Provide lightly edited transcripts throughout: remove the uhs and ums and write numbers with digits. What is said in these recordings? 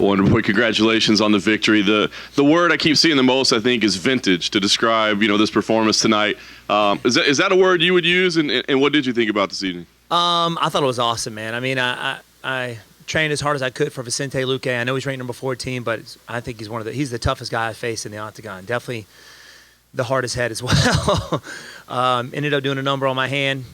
Wonderboy, congratulations on the victory. The word I keep seeing the most, I think, is vintage to describe, this performance tonight. Is that a word you would use? And what did you think about this evening? I thought it was awesome, man. I mean, I trained as hard as I could for Vicente Luque. I know he's ranked number 14, but I think he's the toughest guy I faced in the octagon. Definitely the hardest head as well. Ended up doing a number on my hand,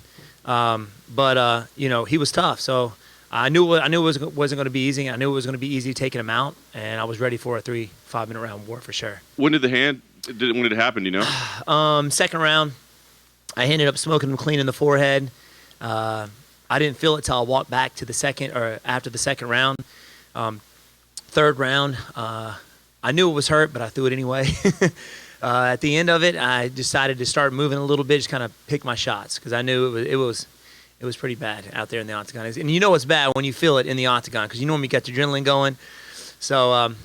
but he was tough. So I knew it wasn't going to be easy. I knew it was going to be easy taking him out, and I was ready for a 3-5 minute round war for sure. When did it happen? Do you know? Second round, I ended up smoking him clean in the forehead. I didn't feel it till I walked back to the second or after the second round. Third round, I knew it was hurt, but I threw it anyway. At the end of it, I decided to start moving a little bit, just kind of pick my shots because I knew it was pretty bad out there in the octagon. And it's bad when you feel it in the octagon because you normally got the adrenaline going. So,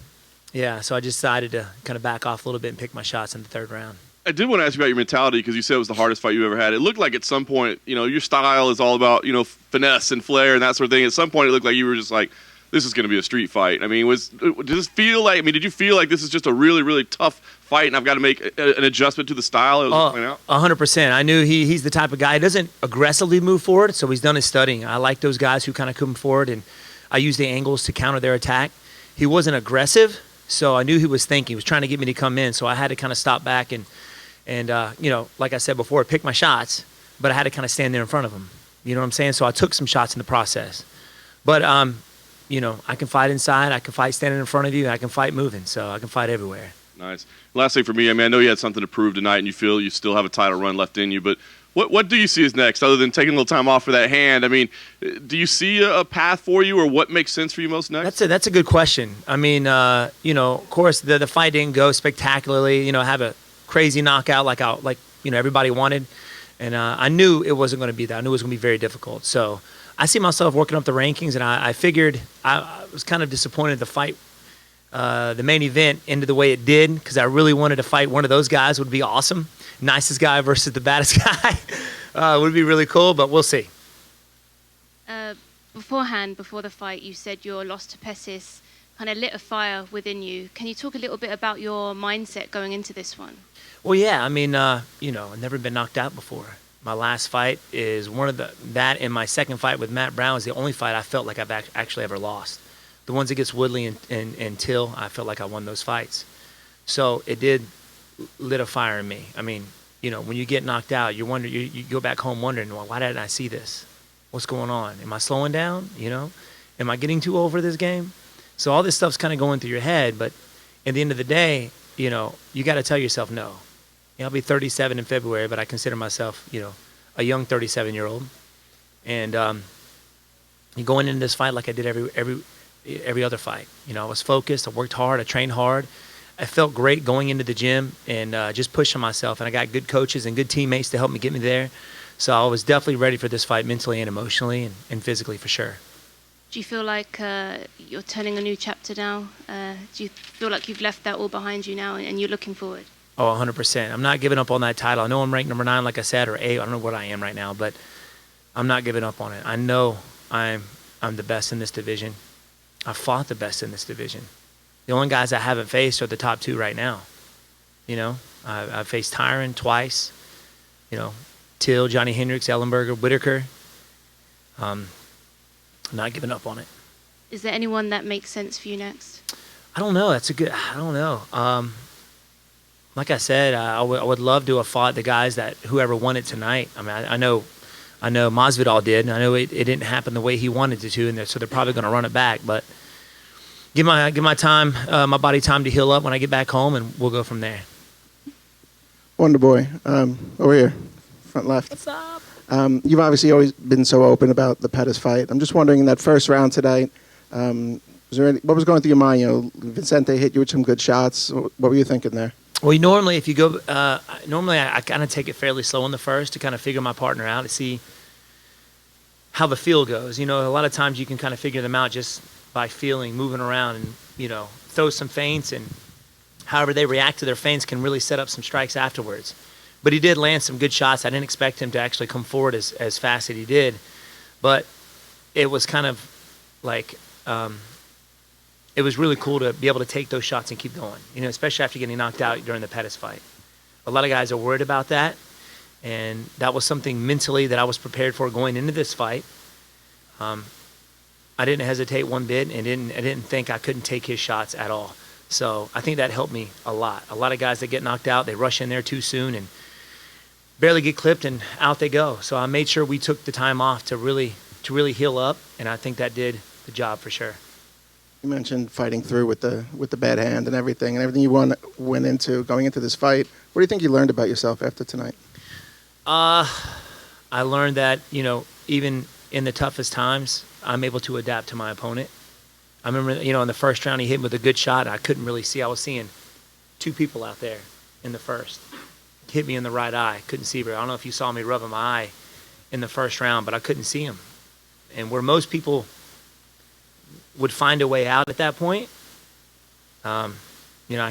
so I just decided to kind of back off a little bit and pick my shots in the third round. I did want to ask you about your mentality because you said it was the hardest fight you ever had. It looked like at some point, your style is all about, finesse and flair and that sort of thing. At some point, it looked like you were just like, this is going to be a street fight. I mean, did you feel like this is just a really, really tough fight and I've got to make an adjustment to the style? 100%. I knew he's the type of guy. He doesn't aggressively move forward, so he's done his studying. I like those guys who kind of come forward, and I use the angles to counter their attack. He wasn't aggressive, so I knew he was thinking. He was trying to get me to come in, so I had to kind of stop back and like I said before, pick my shots, but I had to kind of stand there in front of him. You know what I'm saying? So I took some shots in the process. But, I can fight inside. I can fight standing in front of you. I can fight moving. So I can fight everywhere. Nice. Last thing for me, I know you had something to prove tonight and you feel you still have a title run left in you, but what do you see as next other than taking a little time off for that hand? I mean, do you see a path for you or what makes sense for you most next? That's a good question. I mean, of course, the fight didn't go spectacularly, have a crazy knockout like everybody wanted. And I knew it wasn't going to be that. I knew it was going to be very difficult. So I see myself working up the rankings, and I figured I was kind of disappointed the fight, the main event ended the way it did because I really wanted to fight one of those guys. Would be awesome. Nicest guy versus the baddest guy. Would be really cool, but we'll see. Before the fight, you said your loss to Pessis kind of lit a fire within you. Can you talk a little bit about your mindset going into this one? Well, yeah. I mean, I've never been knocked out before. My last fight is that and my second fight with Matt Brown is the only fight I felt like I've actually ever lost. The ones against Woodley and Till, I felt like I won those fights. So it did lit a fire in me. I mean, when you get knocked out, you wonder, you go back home wondering, well, why didn't I see this? What's going on? Am I slowing down? Am I getting too old for this game? So all this stuff's kind of going through your head, but at the end of the day, you got to tell yourself no. I'll be 37 in February, but I consider myself, a young 37-year-old. And you going into this fight like I did every other fight. I was focused. I worked hard. I trained hard. I felt great going into the gym and just pushing myself. And I got good coaches and good teammates to help me get me there. So I was definitely ready for this fight mentally and emotionally and physically for sure. Do you feel like you're turning a new chapter now? Do you feel like you've left that all behind you now and you're looking forward? Oh, 100%. I'm not giving up on that title. I know I'm ranked number 9, like I said, or 8. I don't know what I am right now, but I'm not giving up on it. I know I'm the best in this division. I fought the best in this division. The only guys I haven't faced are the top 2 right now. I've faced Tyron twice. Till, Johnny Hendricks, Ellenberger, Whitaker. I'm not giving up on it. Is there anyone that makes sense for you next? I don't know. I don't know. Like I said, I would love to have fought the guys that whoever won it tonight. I mean, I know Masvidal did. I know it didn't happen the way he wanted it to, and so they're probably going to run it back. But give my body time to heal up when I get back home, and we'll go from there. Wonderboy, over here, front left. What's up? You've obviously always been so open about the Pettis fight. I'm just wondering, in that first round today, what was going through your mind? Vicente hit you with some good shots. What were you thinking there? Well, normally if you go, I kind of take it fairly slow in the first to kind of figure my partner out to see how the feel goes. A lot of times you can kind of figure them out just by feeling, moving around, and throw some feints, and however they react to their feints can really set up some strikes afterwards. But he did land some good shots. I didn't expect him to actually come forward as fast as he did, but it was kind of like it was really cool to be able to take those shots and keep going, especially after getting knocked out during the Pettis fight. A lot of guys are worried about that, and that was something mentally that I was prepared for going into this fight. I didn't hesitate one bit, and I didn't think I couldn't take his shots at all. So I think that helped me a lot. A lot of guys that get knocked out, they rush in there too soon and barely get clipped, and out they go. So I made sure we took the time off to really heal up, and I think that did the job for sure. You mentioned fighting through with the bad hand and everything you went into going into this fight. What do you think you learned about yourself after tonight? I learned that, even in the toughest times, I'm able to adapt to my opponent. I remember, in the first round, he hit me with a good shot. I couldn't really see. I was seeing two people out there in the first. Hit me in the right eye. Couldn't see very. I don't know if you saw me rubbing my eye in the first round, but I couldn't see him. And where most people would find a way out at that point, I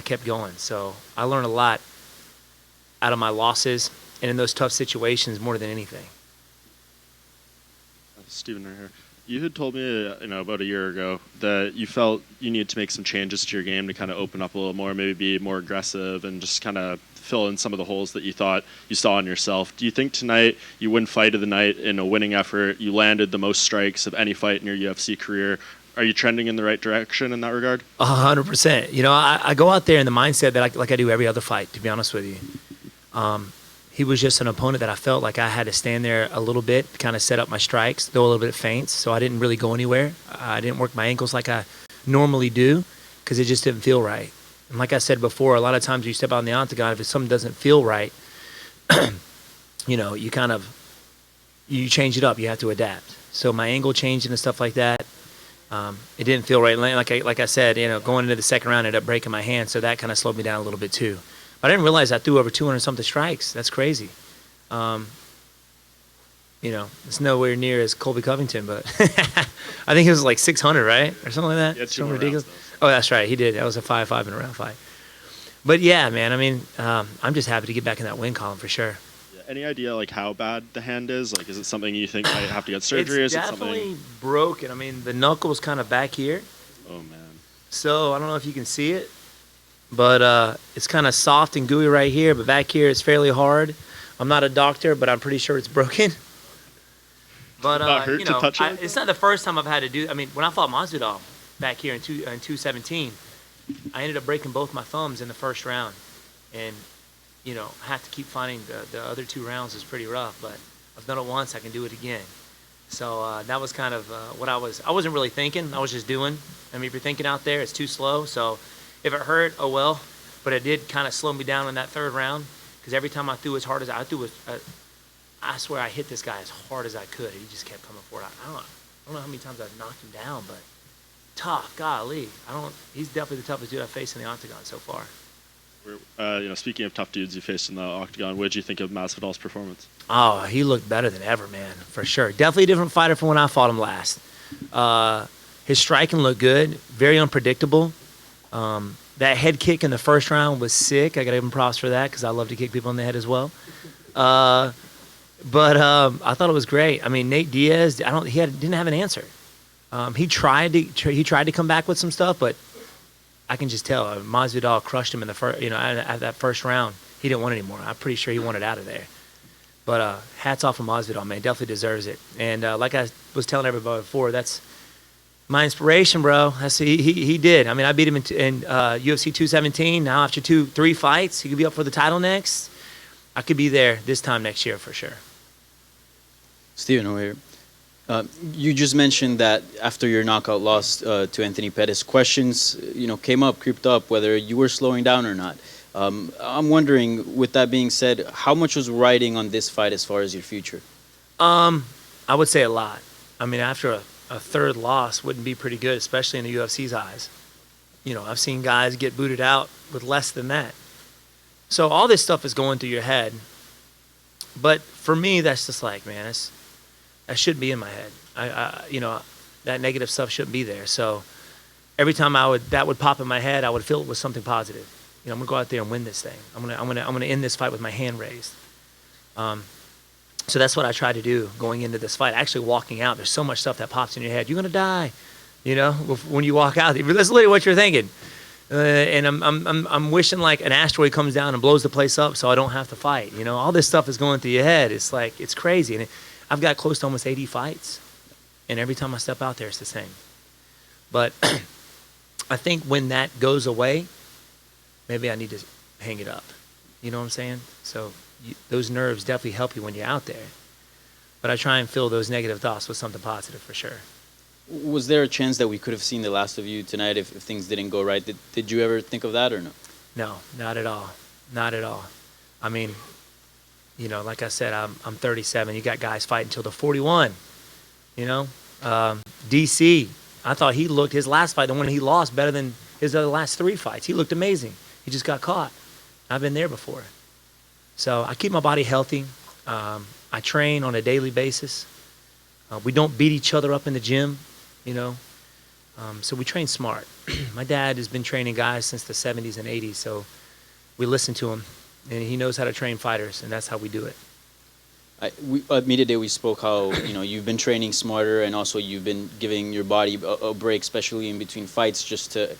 kept going. So I learned a lot out of my losses and in those tough situations more than anything. Steven right here. You had told me, about a year ago that you felt you needed to make some changes to your game to kind of open up a little more, maybe be more aggressive and just kind of fill in some of the holes that you thought you saw in yourself. Do you think tonight you win fight of the night in a winning effort? You landed the most strikes of any fight in your UFC career. Are you trending in the right direction in that regard? 100%. I go out there in the mindset that like I do every other fight, to be honest with you. He was just an opponent that I felt like I had to stand there a little bit, kind of set up my strikes, throw a little bit of feints, so I didn't really go anywhere. I didn't work my ankles like I normally do because it just didn't feel right. And like I said before, a lot of times you step out in the octagon, if something doesn't feel right, you change it up. You have to adapt. So my angle changing and stuff like that, it didn't feel right. Like I said, going into the second round, I ended up breaking my hand, so that kind of slowed me down a little bit too. But I didn't realize I threw over 200-something strikes. That's crazy. It's nowhere near as Colby Covington, but I think it was like 600, right? Or something like that. Yeah, something ridiculous. Oh, that's right. He did. That was a 5-5 in a round fight. But yeah, man, I'm just happy to get back in that win column for sure. Yeah. Any idea how bad the hand is? Is it something you think might have to get surgery? It's definitely broken. The knuckle's kind of back here. Oh, man. So I don't know if you can see it, but it's kind of soft and gooey right here, but back here it's fairly hard. I'm not a doctor, but I'm pretty sure it's broken. But not hurt to touch it? It's not the first time I've had to do. When I fought Masvidal back here in 217, I ended up breaking both my thumbs in the first round, and I have to keep finding the other two rounds is pretty rough. But I've done it once, I can do it again. So that was kind of what I wasn't really thinking. I was just doing. If you're thinking out there, it's too slow. So if it hurt, oh well. But it did kind of slow me down in that third round because every time I threw as hard as I threw, I swear I hit this guy as hard as I could. He just kept coming forward. I don't know how many times I've knocked him down, but tough, golly. He's definitely the toughest dude I've faced in the octagon so far. Speaking of tough dudes you faced in the octagon, what did you think of Masvidal's performance? Oh, he looked better than ever, man, for sure. Definitely a different fighter from when I fought him last. His striking looked good, very unpredictable. That head kick in the first round was sick. I got to give him props for that because I love to kick people in the head as well. But I thought it was great. Nate Diaz, didn't have an answer. He tried to come back with some stuff, but I can just tell Masvidal crushed him in the first. At that first round, he didn't want it anymore. I'm pretty sure he wanted out of there. But hats off to Masvidal, man. Definitely deserves it. And like I was telling everybody before, that's my inspiration, bro. He did. I beat him in UFC 217. Now after 3 fights, he could be up for the title next. I could be there this time next year for sure. Steven over here. You just mentioned that after your knockout loss to Anthony Pettis, questions creeped up whether you were slowing down or not. I'm wondering, with that being said, how much was riding on this fight as far as your future? I would say a lot. After a third loss wouldn't be pretty good, especially in the UFC's eyes. I've seen guys get booted out with less than that. So all this stuff is going through your head. But for me, that's just man, that shouldn't be in my head. That negative stuff shouldn't be there. So every time that would pop in my head, I would feel it was something positive. I'm gonna go out there and win this thing. I'm gonna end this fight with my hand raised. So that's what I tried to do going into this fight. Actually walking out, there's so much stuff that pops in your head. You're gonna die. You know, when you walk out, that's literally what you're thinking. And I'm wishing like an asteroid comes down and blows the place up so I don't have to fight. You know, all this stuff is going through your head. It's like, it's crazy. And I've got close to almost 80 fights. And every time I step out there, it's the same. But I think when that goes away, maybe I need to hang it up. You know what I'm saying? So those nerves definitely help you when you're out there. But I try and fill those negative thoughts with something positive for sure. Was there a chance that we could have seen the last of you tonight if things didn't go right? Did you ever think of that or no? No, not at all. Not at all. I mean, you know, like I said, I'm 37. You got guys fighting until they're 41. You know, DC, I thought he looked, his last fight, the one he lost, better than his other last 3 fights. He looked amazing. He just got caught. I've been there before. So I keep my body healthy. I train on a daily basis. We don't beat each other up in the gym, you know. So we train smart. My dad has been training guys since the 70s and 80s, so we listen to him, and he knows how to train fighters, and that's how we do it. At Media Day, we spoke how you've been training smarter, and also you've been giving your body a break, especially in between fights, just to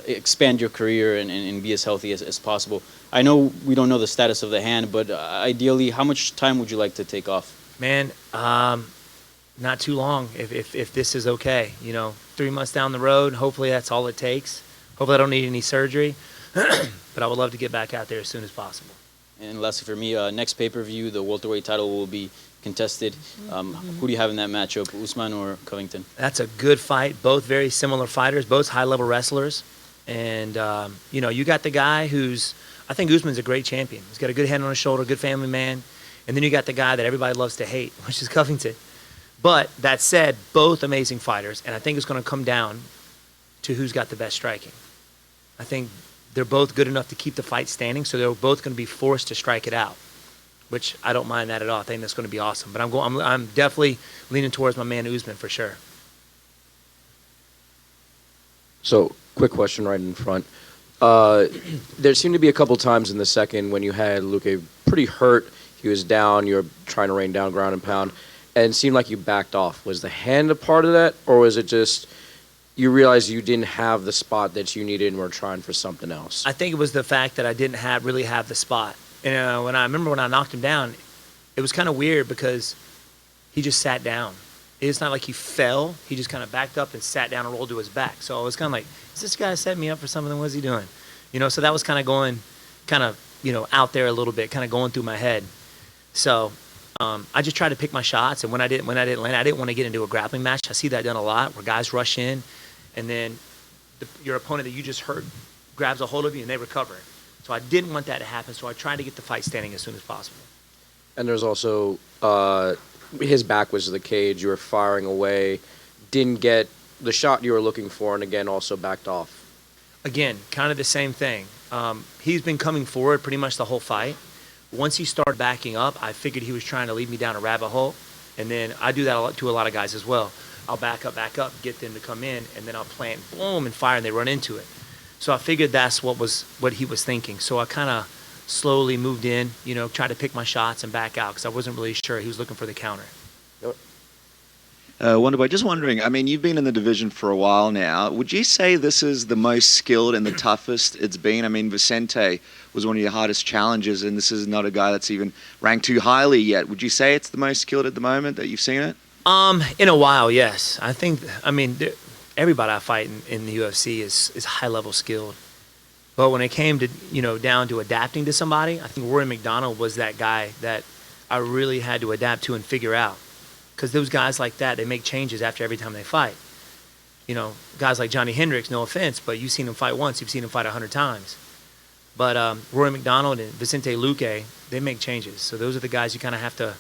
expand your career and be as healthy as possible. I know we don't know the status of the hand, but ideally, how much time would you like to take off? Man, not too long. If this is okay, 3 months down the road, hopefully that's all it takes. Hopefully I don't need any surgery, but I would love to get back out there as soon as possible. And lastly for me, next pay-per-view, the welterweight title will be contested. Who do you have in that matchup, Usman or Covington? That's a good fight. Both very similar fighters, both high-level wrestlers. And, you got the guy I think Usman's a great champion. He's got a good head on his shoulder, good family man. And then you got the guy that everybody loves to hate, which is Covington. But that said, both amazing fighters. And I think it's going to come down to who's got the best striking. I think they're both good enough to keep the fight standing, so they're both going to be forced to strike it out, which I don't mind that at all. I think that's going to be awesome. But I'm definitely leaning towards my man Usman for sure. So, quick question right in front. There seemed to be a couple times in the second when you had Luque pretty hurt. He was down. You were trying to rain down ground and pound, and it seemed like you backed off. Was the hand a part of that, or was it just you realized you didn't have the spot that you needed and were trying for something else? I think it was the fact that I didn't really have the spot. When I knocked him down, it was kind of weird because he just sat down. It's not like he fell. He just kind of backed up and sat down and rolled to his back. So I was kind of like, is this guy setting me up for something? What's he doing? So that was kind of going out there a little bit, kind of going through my head. So I just tried to pick my shots, and when I didn't land, I didn't want to get into a grappling match. I see that done a lot where guys rush in, and then your opponent that you just hurt grabs a hold of you and they recover. So I didn't want that to happen, so I tried to get the fight standing as soon as possible. And there's also his back was to the cage. You were firing away, didn't get the shot you were looking for, and again also backed off. Again, kind of the same thing. He's been coming forward pretty much the whole fight. Once he started backing up, I figured he was trying to lead me down a rabbit hole, and then I do that to a lot of guys as well. I'll back up, get them to come in, and then I'll plant, boom, and fire, and they run into it. So I figured that's what he was thinking. So I kind of slowly moved in, tried to pick my shots and back out because I wasn't really sure. He was looking for the counter. Wonderboy, just wondering, you've been in the division for a while now. Would you say this is the most skilled and the toughest it's been? Vicente was one of your hardest challenges, and this is not a guy that's even ranked too highly yet. Would you say it's the most skilled at the moment that you've seen it? In a while, yes. I think, everybody I fight in the UFC is high-level skilled. But when it came to, down to adapting to somebody, I think Rory McDonald was that guy that I really had to adapt to and figure out. Because those guys like that, they make changes after every time they fight. Guys like Johnny Hendricks, no offense, but you've seen him fight once, you've seen him fight 100 times. But Rory McDonald and Vicente Luque, they make changes. So those are the guys you kind of have to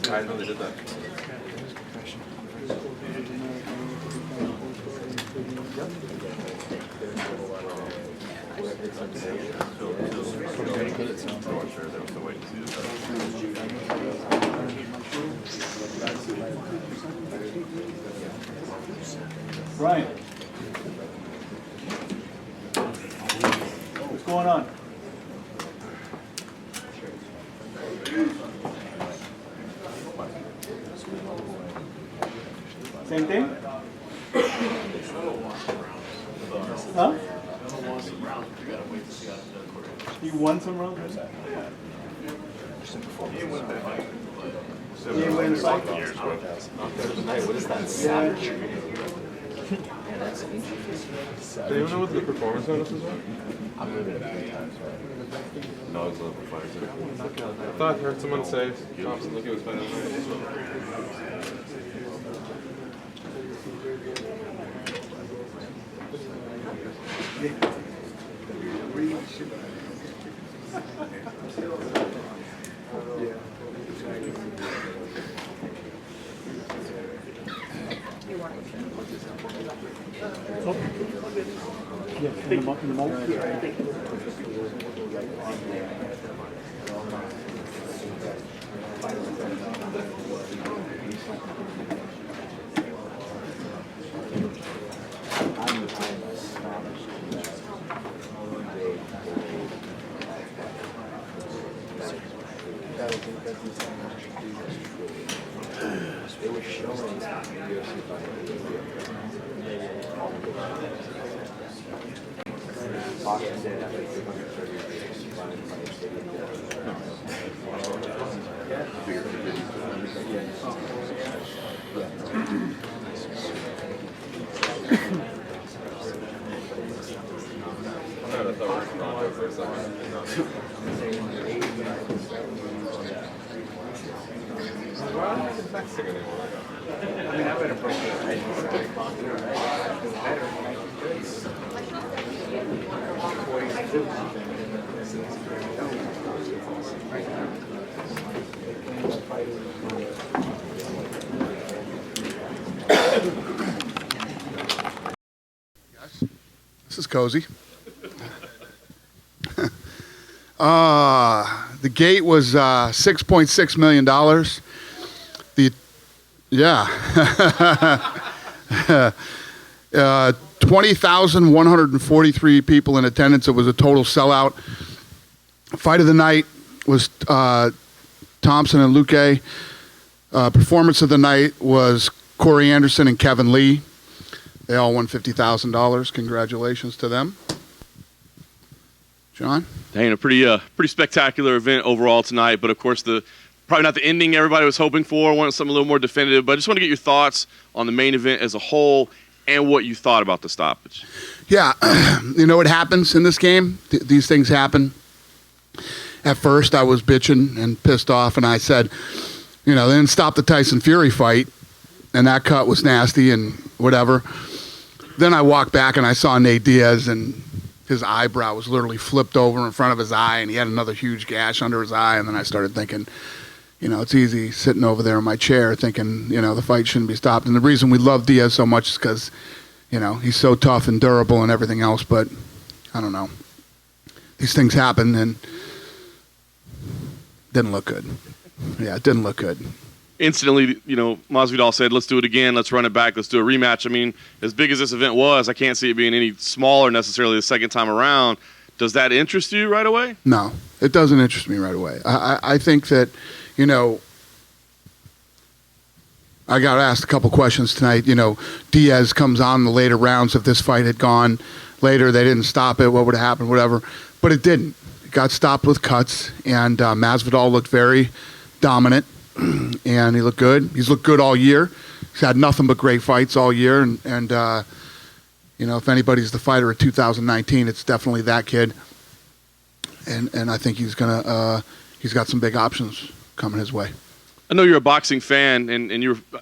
I know they did that. Brian, what's going on? Same thing? Huh? You won some rounds? Yeah. You win the fight? What is that? Savage. Do you know what the performance bonuses are? I'm moving it 3 times, right? No, it's not for fighters. I thought I heard someone say Thompson look, it was better than This is cozy. The gate was $6.6 million. Yeah. 20,143 people in attendance. It was a total sellout. Fight of the night was Thompson and Luque. Performance of the night was Corey Anderson and Kevin Lee. They all won $50,000. Congratulations to them. John? Dang, a pretty spectacular event overall tonight, but of course probably not the ending everybody was hoping for. Wanted something a little more definitive, but I just want to get your thoughts on the main event as a whole and what you thought about the stoppage. Yeah, you know what happens in this game? These things happen. At first, I was bitching and pissed off, and I said, they didn't stop the Tyson Fury fight, and that cut was nasty and whatever. Then I walked back and I saw Nate Diaz, and his eyebrow was literally flipped over in front of his eye, and he had another huge gash under his eye. And then I started thinking, it's easy sitting over there in my chair thinking, the fight shouldn't be stopped. And the reason we love Diaz so much is because, he's so tough and durable and everything else. But I don't know. These things happen, and didn't look good. Yeah, it didn't look good. Instantly, Masvidal said, let's do it again. Let's run it back. Let's do a rematch. I mean, as big as this event was, I can't see it being any smaller necessarily the second time around. Does that interest you right away? No, it doesn't interest me right away. I think that, I got asked a couple questions tonight. Diaz comes on in the later rounds. If this fight had gone later, they didn't stop it, what would have happened, whatever. But it didn't. It got stopped with cuts, and Masvidal looked very dominant. And he looked good. He's looked good all year. He's had nothing but great fights all year. And if anybody's the fighter of 2019, it's definitely that kid. And I think he's got some big options coming his way. I know you're a boxing fan, and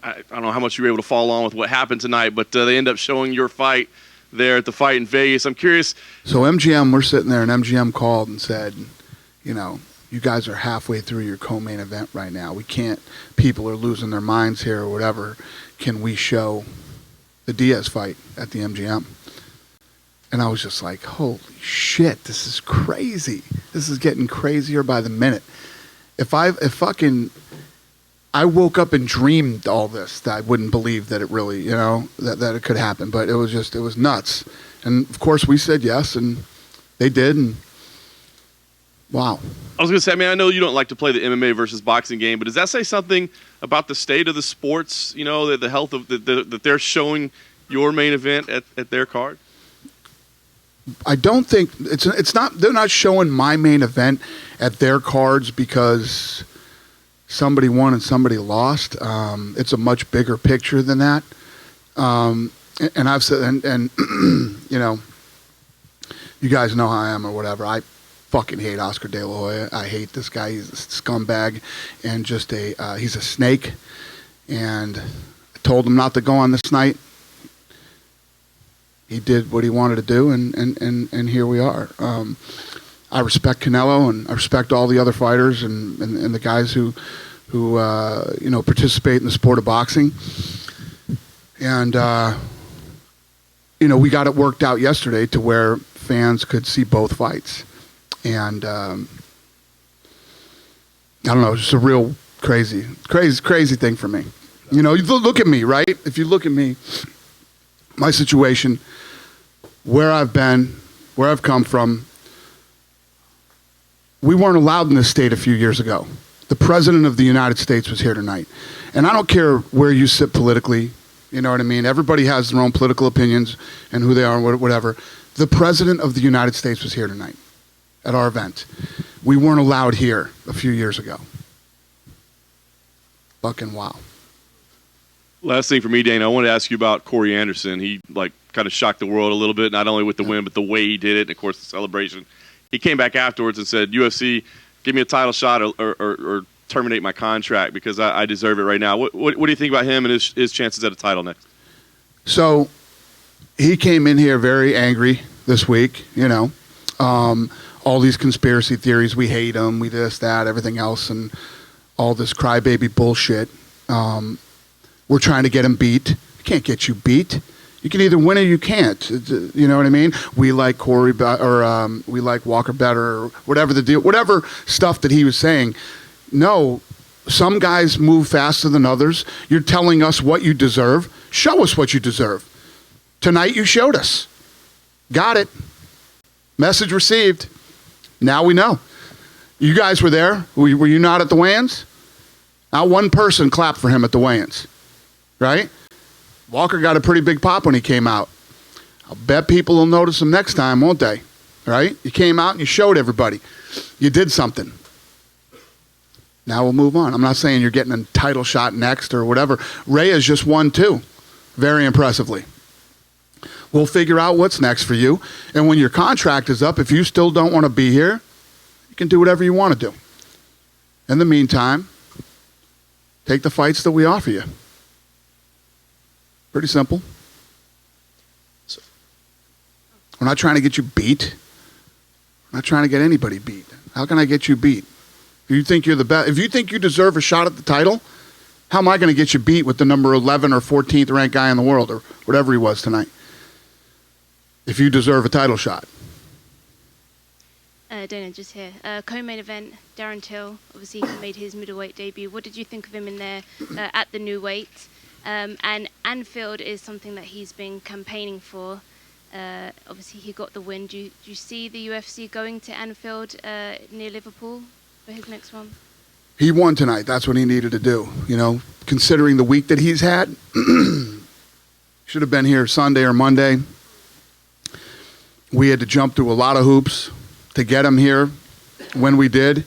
I don't know how much you were able to follow on with what happened tonight, but they end up showing your fight there at the fight in Vegas. I'm curious. So MGM, we're sitting there, and MGM called and said, you know, you guys are halfway through your co-main event right now. We can't, people are losing their minds here or whatever. Can we show the Diaz fight at the MGM? And I was just like, holy shit, this is crazy. This is getting crazier by the minute. If I woke up and dreamed all this, that I wouldn't believe that it really, you know, that it could happen. But it was nuts. And of course we said yes, and they did, and wow. I was going to say, I mean, I know you don't like to play the MMA versus boxing game, but does that say something about the state of the sports, you know, the health of that they're showing your main event at their card? I don't think it's not. They're not showing my main event at their cards because somebody won and somebody lost. It's a much bigger picture than that. And I've said, and you know, you guys know how I am or whatever. I fucking hate Oscar De La Hoya. I hate this guy. He's a scumbag and just he's a snake. And I told him not to go on this night. He did what he wanted to do, and here we are. I respect Canelo, and I respect all the other fighters and the guys who you know, participate in the sport of boxing. And you know, we got it worked out yesterday to where fans could see both fights. And I don't know, it's just a real crazy thing for me. You know, you look at me, right? If you look at me, my situation, where I've been, where I've come from, we weren't allowed in this state a few years ago. The President of the United States was here tonight. And I don't care where you sit politically, you know what I mean? Everybody has their own political opinions and who they are and whatever. The President of the United States was here tonight at our event. We weren't allowed here a few years ago. Fucking wow. Last thing for me, Dana, I wanted to ask you about Corey Anderson. He kind of shocked the world a little bit, not only with the win, but the way he did it, and of course the celebration. He came back afterwards and said, UFC, give me a title shot or terminate my contract because I deserve it right now. What do you think about him and his chances at a title next? So he came in here very angry this week, you know. All these conspiracy theories, we hate him, we this, that, everything else, and all this crybaby bullshit. We're trying to get him beat. We can't get you beat. You can either win or you can't. You know what I mean? We like Corey or we like Walker better or whatever the deal, whatever stuff that he was saying. No, some guys move faster than others. You're telling us what you deserve. Show us what you deserve. Tonight you showed us. Got it. Message received. Now we know. You guys were there. Were you not at the weigh-ins? Not one person clapped for him at the weigh-ins. Right? Walker got a pretty big pop when he came out. I'll bet people will notice him next time, won't they? Right? You came out and you showed everybody. You did something. Now we'll move on. I'm not saying you're getting a title shot next or whatever. Reyes just won too, very impressively. We'll figure out what's next for you. And when your contract is up, if you still don't want to be here, you can do whatever you want to do. In the meantime, take the fights that we offer you. Pretty simple. We're not trying to get you beat. We're not trying to get anybody beat. How can I get you beat? If you think you're the best, if you think you deserve a shot at the title, how am I going to get you beat with the number 11 or 14th ranked guy in the world or whatever he was tonight? If you deserve a title shot. Dana, just here. Co-main event, Darren Till. Obviously, he made his middleweight debut. What did you think of him in there at the new weight? And Anfield is something that he's been campaigning for. Obviously, he got the win. Do you see the UFC going to Anfield near Liverpool for his next one? He won tonight. That's what he needed to do. You know, considering the week that he's had, should have been here Sunday or Monday. We had to jump through a lot of hoops to get him here when we did.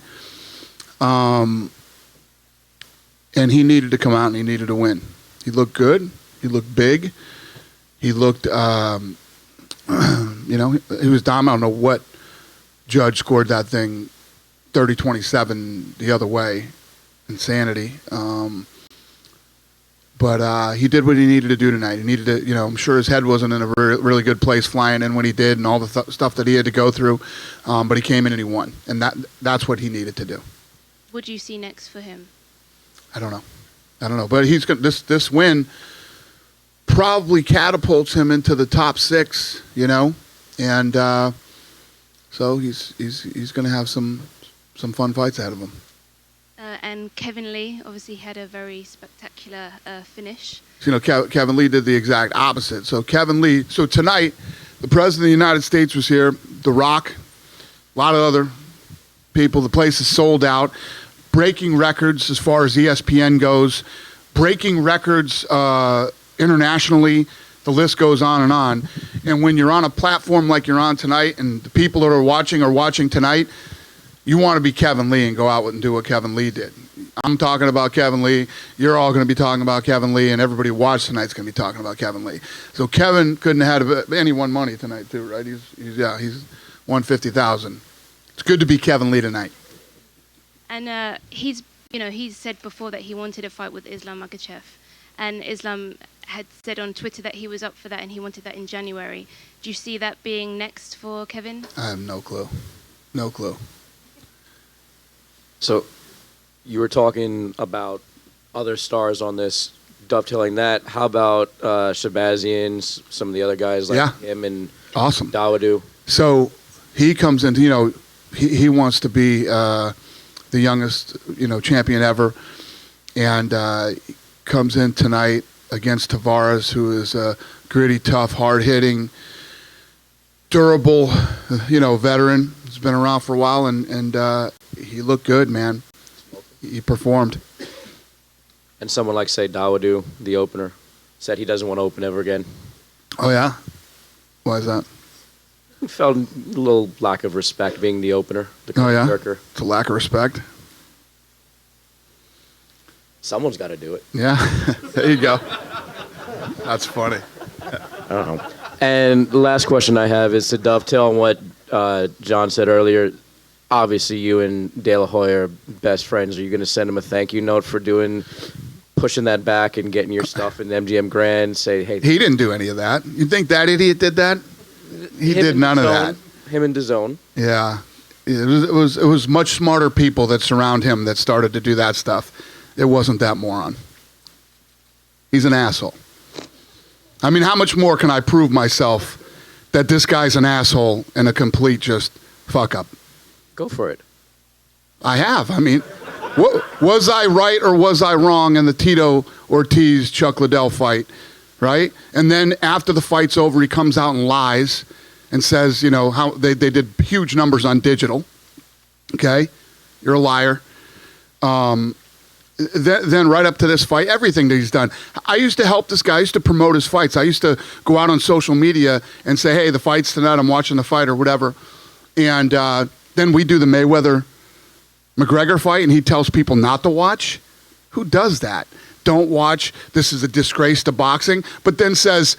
And he needed to come out and he needed to win. He looked good. He looked big. He looked, you know, he was dominant. I don't know what judge scored that thing 30-27 the other way insanity. But he did what he needed to do tonight. He needed to, I'm sure his head wasn't in a really good place flying in when he did and all the stuff that he had to go through. But he came in and he won. And that's what he needed to do. What do you see next for him? I don't know. But he's this win probably catapults him into the top 6, and so he's going to have some fun fights ahead of him. And Kevin Lee obviously had a very spectacular finish. Kevin Lee did the exact opposite. So tonight, the President of the United States was here, The Rock, a lot of other people. The place is sold out, breaking records as far as ESPN goes, breaking records internationally. The list goes on and on. And when you're on a platform like you're on tonight and the people that are watching tonight, you want to be Kevin Lee and go out and do what Kevin Lee did. I'm talking about Kevin Lee. You're all going to be talking about Kevin Lee, and everybody who watched tonight's going to be talking about Kevin Lee. So Kevin couldn't have had any won money tonight too, right? He's won $50,000. It's good to be Kevin Lee tonight. And he's said before that he wanted a fight with Islam Makhachev, and Islam had said on Twitter that he was up for that and he wanted that in January. Do you see that being next for Kevin? I have no clue. No clue. So you were talking about other stars on this, dovetailing that. How about Shabazian, some of the other guys like him and awesome Dawodu? So he comes into, he wants to be the youngest, champion ever, and comes in tonight against Tavares, who is a gritty, tough, hard-hitting, durable, veteran. He's been around for a while, and he looked good, man. He performed. And someone like, say, Dawodu, the opener, said he doesn't want to open ever again. Oh, yeah? Why is that? He felt a little lack of respect being the opener. Oh, yeah? It's a lack of respect? Someone's got to do it. Yeah? There you go. That's funny. I don't know. And the last question I have is to dovetail on what John said earlier. Obviously, you and De La Hoya are best friends. Are you going to send him a thank you note for pushing that back and getting your stuff in the MGM Grand? Say, hey. He didn't do any of that. You think that idiot did that? He did none of that. Him and DAZN. Yeah. It was much smarter people that surround him that started to do that stuff. It wasn't that moron. He's an asshole. I mean, how much more can I prove myself that this guy's an asshole and a complete just fuck up? Go for it. I have. I mean, was I right or was I wrong in the Tito Ortiz Chuck Liddell fight, right? And then after the fight's over, he comes out and lies and says, how they did huge numbers on digital. Okay? You're a liar. Then right up to this fight, everything that he's done. I used to help this guy. I used to promote his fights. I used to go out on social media and say, hey, the fight's tonight. I'm watching the fight or whatever. And then we do the Mayweather-McGregor fight, and he tells people not to watch. Who does that? Don't watch. This is a disgrace to boxing. But then says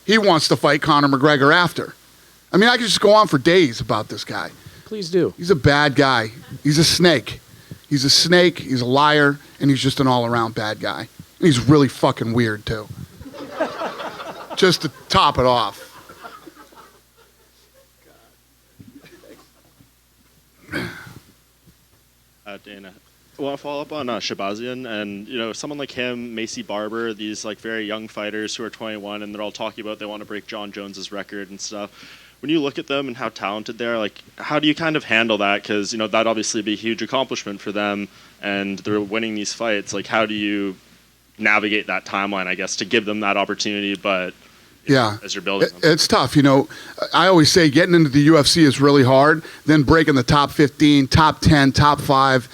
he wants to fight Conor McGregor after. I mean, I could just go on for days about this guy. Please do. He's a bad guy. He's a snake. He's a snake, he's a liar, and he's just an all-around bad guy. And he's really fucking weird, too. Just to top it off. Dana, I want to follow up on Shabazian and, someone like him, Macy Barber, these very young fighters who are 21 and they're all talking about they want to break John Jones's record and stuff. When you look at them and how talented they are, how do you kind of handle that? Because, that'd obviously be a huge accomplishment for them and they're winning these fights. How do you navigate that timeline, I guess, to give them that opportunity, but as you're building them? It's tough. I always say getting into the UFC is really hard, then breaking the top 15, top 10, top 5,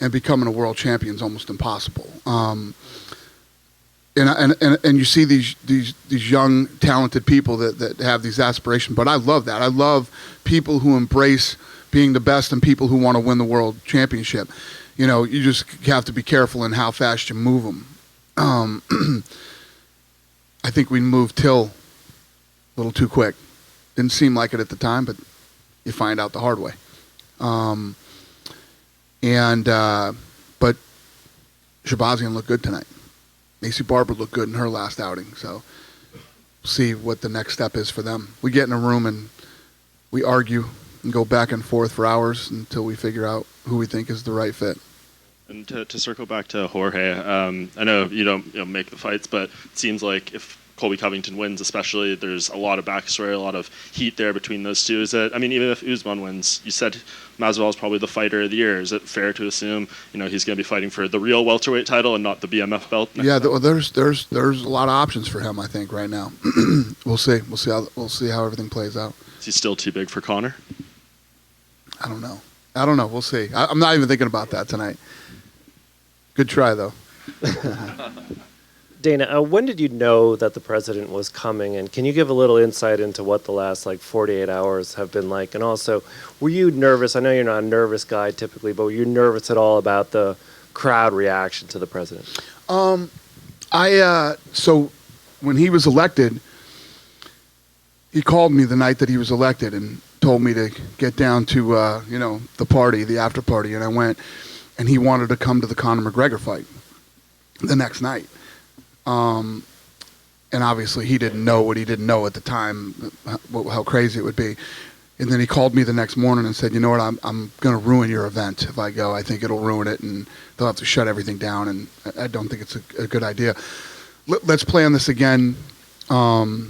and becoming a world champion is almost impossible. And you see these young, talented people that have these aspirations. But I love that. I love people who embrace being the best and people who want to win the world championship. You just have to be careful in how fast you move them. I think we moved Till a little too quick. Didn't seem like it at the time, but you find out the hard way. But Shabazian looked good tonight. Macy Barber looked good in her last outing. So see what the next step is for them. We get in a room and we argue and go back and forth for hours until we figure out who we think is the right fit. And to circle back to Jorge, I know you don't make the fights, but it seems like if Colby Covington wins, especially, there's a lot of backstory, a lot of heat there between those two. Is it? I mean, even if Usman wins, you said Masvidal is probably the fighter of the year. Is it fair to assume he's going to be fighting for the real welterweight title and not the BMF belt? Yeah, there's a lot of options for him, I think, right now. We'll see. We'll see how everything plays out. Is he still too big for Conor? I don't know. We'll see. I'm not even thinking about that tonight. Good try, though. Dana, when did you know that the president was coming? And can you give a little insight into what the last 48 hours have been like? And also, were you nervous? I know you're not a nervous guy typically, but were you nervous at all about the crowd reaction to the president? So when he was elected, he called me the night that he was elected and told me to get down to the party, the after party, and I went. And he wanted to come to the Conor McGregor fight the next night. And obviously he didn't know what he didn't know at the time, how crazy it would be. And then he called me the next morning and said, you know what, I'm going to ruin your event if I go. I think it'll ruin it, and they'll have to shut everything down, and I don't think it's a good idea. Let's plan this again, when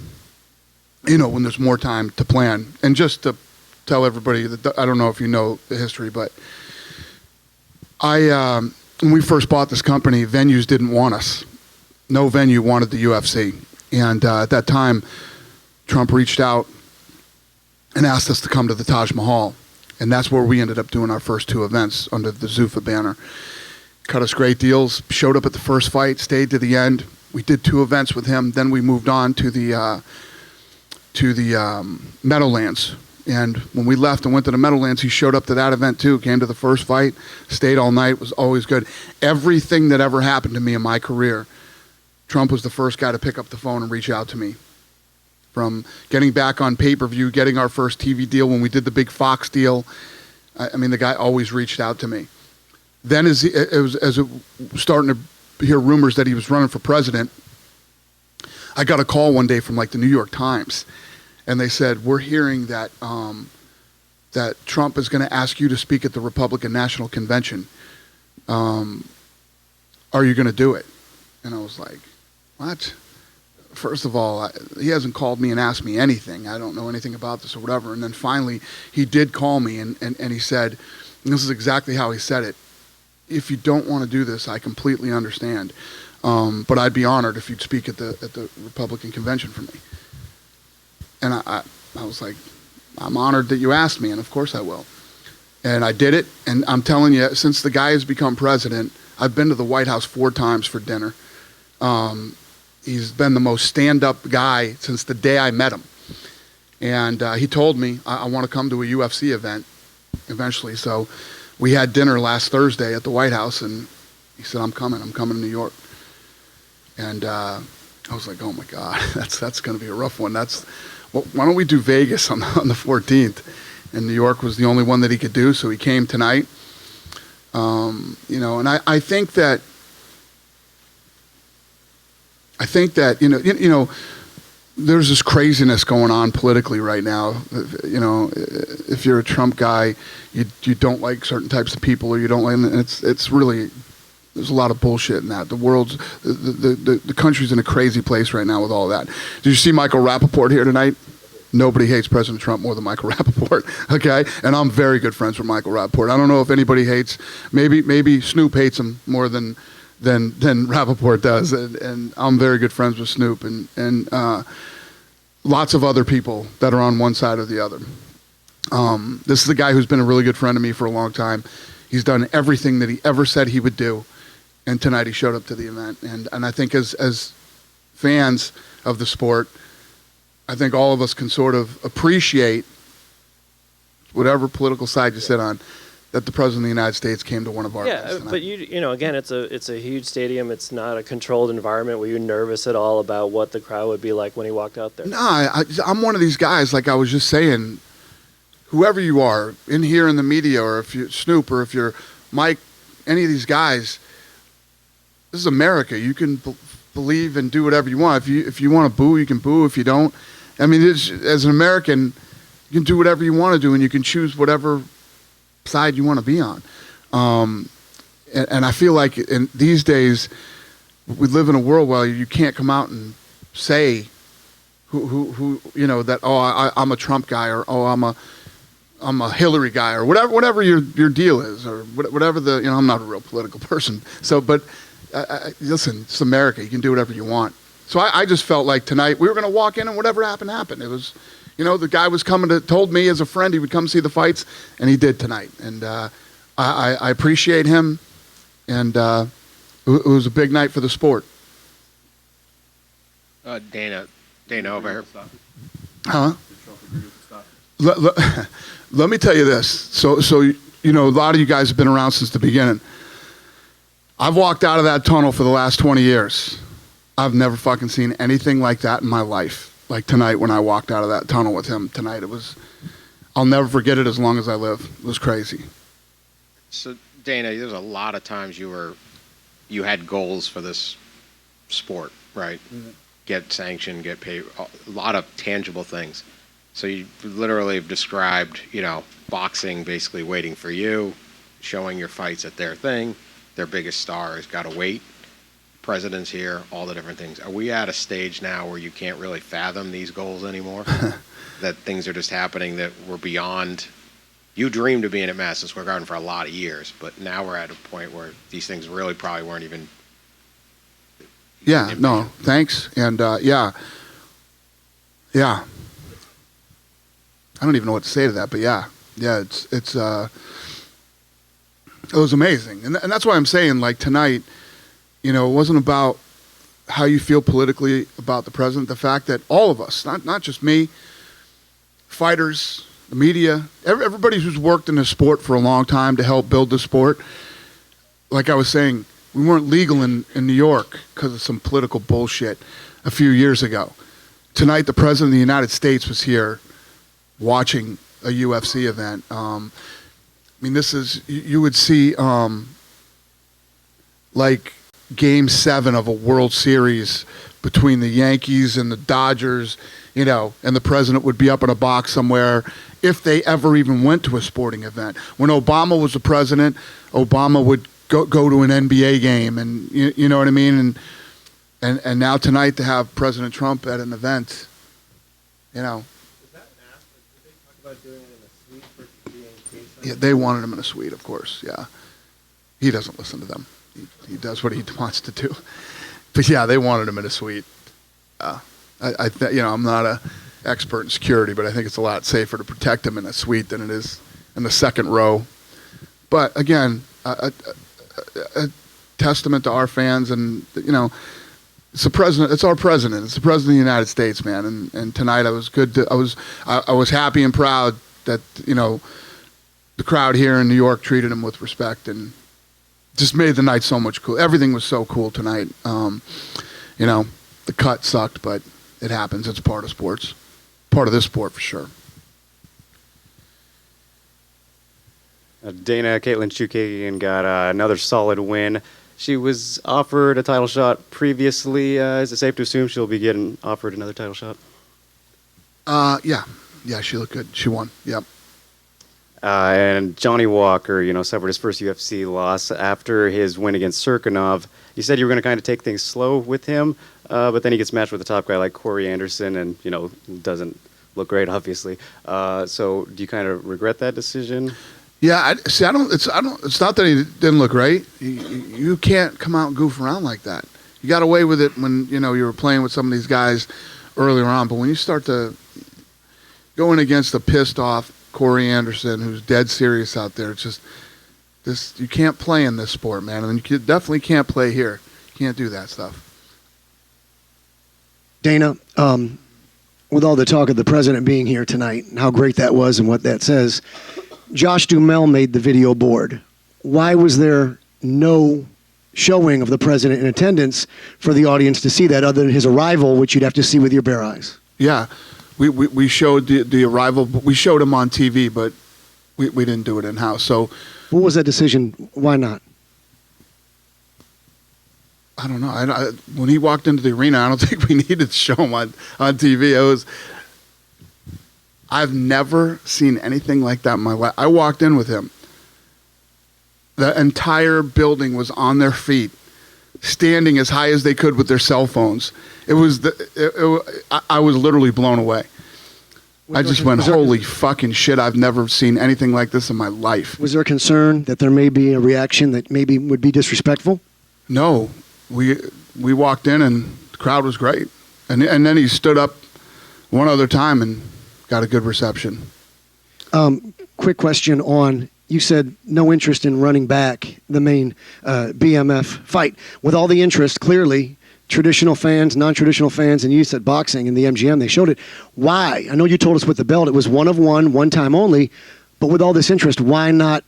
there's more time to plan. And just to tell everybody, that I don't know if you know the history, but when we first bought this company, venues didn't want us. No venue wanted the UFC. And at that time, Trump reached out and asked us to come to the Taj Mahal. And that's where we ended up doing our first two events under the Zuffa banner. Cut us great deals, showed up at the first fight, stayed to the end. We did two events with him. Then we moved on to the Meadowlands. And when we left and went to the Meadowlands, he showed up to that event too, came to the first fight, stayed all night, was always good. Everything that ever happened to me in my career, Trump was the first guy to pick up the phone and reach out to me. From getting back on pay-per-view, getting our first TV deal, when we did the big Fox deal, I mean, the guy always reached out to me. Then as it was starting to hear rumors that he was running for president, I got a call one day from the New York Times. And they said, we're hearing that that Trump is going to ask you to speak at the Republican National Convention. Are you going to do it? And I was like, what? First of all, he hasn't called me and asked me anything. I don't know anything about this or whatever. And then finally, he did call me and he said, and this is exactly how he said it, if you don't want to do this, I completely understand. But I'd be honored if you'd speak at the Republican Convention for me. And I was like, I'm honored that you asked me, and of course I will. And I did it, and I'm telling you, since the guy has become president, I've been to the White House 4 times for dinner. He's been the most stand-up guy since the day I met him. And he told me, I want to come to a UFC event eventually. So we had dinner last Thursday at the White House, and he said, I'm coming to New York. And I was like, oh my God, that's going to be a rough one. Why don't we do Vegas on the 14th? And New York was the only one that he could do, so he came tonight. And I think that there's this craziness going on politically right now. If you're a Trump guy, you don't like certain types of people, or you don't like, and it's really, there's a lot of bullshit in that. The country's in a crazy place right now with all that. Did you see Michael Rappaport here tonight? Nobody hates President Trump more than Michael Rappaport, okay? And I'm very good friends with Michael Rappaport. I don't know if anybody hates, maybe Snoop hates him more than Rappaport does, and I'm very good friends with Snoop and lots of other people that are on one side or the other. This is a guy who's been a really good friend of me for a long time. He's done everything that he ever said he would do, and tonight he showed up to the event. And I think as fans of the sport, I think all of us can sort of appreciate, whatever political side you sit on, that the President of the United States came to one of our events tonight. But again, it's a huge stadium. It's not a controlled environment. Were you nervous at all about what the crowd would be like when he walked out there? No, I'm one of these guys, like I was just saying, whoever you are, in here in the media, or if you're Snoop, or if you're Mike, any of these guys, this is America. You can believe and do whatever you want. If you want to boo, you can boo. If you don't, I mean, as an American, you can do whatever you want to do, and you can choose whatever side you want to be on. And I feel like in these days, we live in a world where you can't come out and say who you know, that, oh, I'm a Trump guy, or oh, I'm a Hillary guy, or whatever your deal is, or whatever the, you know, I'm not a real political person. So, but listen, it's America. You can do whatever you want. So I just felt like tonight we were going to walk in and whatever happened, happened. It was, you know, the guy was told me as a friend he would come see the fights, and he did tonight. And I appreciate him, and it was a big night for the sport. Dana over here. Huh? Let me tell you this. So you know, a lot of you guys have been around since the beginning. I've walked out of that tunnel for the last 20 years. I've never fucking seen anything like that in my life. Like tonight when I walked out of that tunnel with him tonight, I'll never forget it as long as I live. It was crazy. So Dana, there's a lot of times you had goals for this sport, right? Mm-hmm. Get sanctioned, get paid, a lot of tangible things. So you literally have described, you know, boxing basically waiting for you, showing your fights at their thing. Their biggest star has got to wait. President's here, all the different things. Are we at a stage now where you can't really fathom these goals anymore? That things are just happening that were beyond. You dreamed of being at Madison Square Garden for a lot of years, but now we're at a point where these things really probably weren't even. Yeah, no, thanks. And yeah. I don't even know what to say to that, but yeah, it was amazing. And that's why I'm saying, like, tonight, you know, it wasn't about how you feel politically about the president. The fact that all of us, not just me, fighters, the media, everybody who's worked in the sport for a long time to help build the sport, like I was saying, we weren't legal in New York because of some political bullshit a few years ago. Tonight, the president of the United States was here watching a UFC event. I mean, this is, you would see like Game 7 of a World Series between the Yankees and the Dodgers, you know, and the president would be up in a box somewhere if they ever even went to a sporting event. When Obama was the president, Obama would go to an NBA game, and you know what I mean? And now tonight to have President Trump at an event, you know. Is that an aspect? Did they talk about doing it in a suite versus being case? Yeah, they wanted him in a suite, of course, yeah. He doesn't listen to them. He does what he wants to do. But yeah, they wanted him in a suite. You know, I'm not an expert in security, but I think it's a lot safer to protect him in a suite than it is in the second row. But again, a testament to our fans, and you know, it's the president. It's our president. It's the president of the United States, man. And tonight I was good. I was happy and proud that, you know, the crowd here in New York treated him with respect and just made the night so much cool. Everything was so cool tonight. You know, the cut sucked, but it happens. It's part of sports. Part of this sport for sure. Dana, Caitlin Chukagian got another solid win. She was offered a title shot previously. Is it safe to assume she'll be getting offered another title shot? Yeah, she looked good. She won. Yep. And Johnny Walker, you know, suffered his first UFC loss after his win against Serkinov. You said you were going to kind of take things slow with him, but then he gets matched with a top guy like Corey Anderson, and you know, doesn't look great, obviously. So, do you kind of regret that decision? Yeah, It's not that he didn't look right. You can't come out and goof around like that. You got away with it when, you know, you were playing with some of these guys earlier on, but when you start to go in against a pissed off Corey Anderson who's dead serious out there, it's just this. You can't play in this sport, man, and you definitely can't play here. You can't do that stuff. Dana, with all the talk of the president being here tonight and how great that was and what that says, Josh Duhamel made the video board. Why was there no showing of the president in attendance for the audience to see that, other than his arrival, which you'd have to see with your bare eyes? Yeah, we showed the arrival. We showed him on TV, but we didn't do it in-house. So, what was that decision? Why not? I don't know. When he walked into the arena, I don't think we needed to show him on TV. I've never seen anything like that in my life. I walked in with him. The entire building was on their feet, standing as high as they could with their cell phones. I was literally blown away. I just went, holy fucking shit, I've never seen anything like this in my life. Was there a concern that there may be a reaction that maybe would be disrespectful? No. We walked in and the crowd was great. And then he stood up one other time and got a good reception. Quick question on, you said no interest in running back the main BMF fight. With all the interest, clearly, traditional fans, non-traditional fans, and you said boxing and the MGM, they showed it. Why? I know you told us with the belt, it was one time only, but with all this interest, why not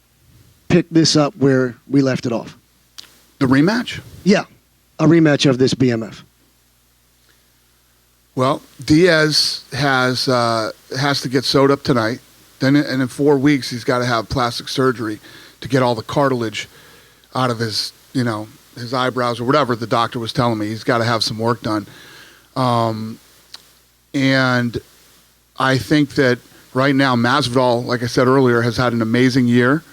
pick this up where we left it off? The rematch? Yeah, a rematch of this BMF. Well, Diaz has to get sewed up tonight. Then in 4 weeks, he's got to have plastic surgery to get all the cartilage out of his eyebrows or whatever the doctor was telling me. He's got to have some work done. And I think that right now, Masvidal, like I said earlier, has had an amazing year.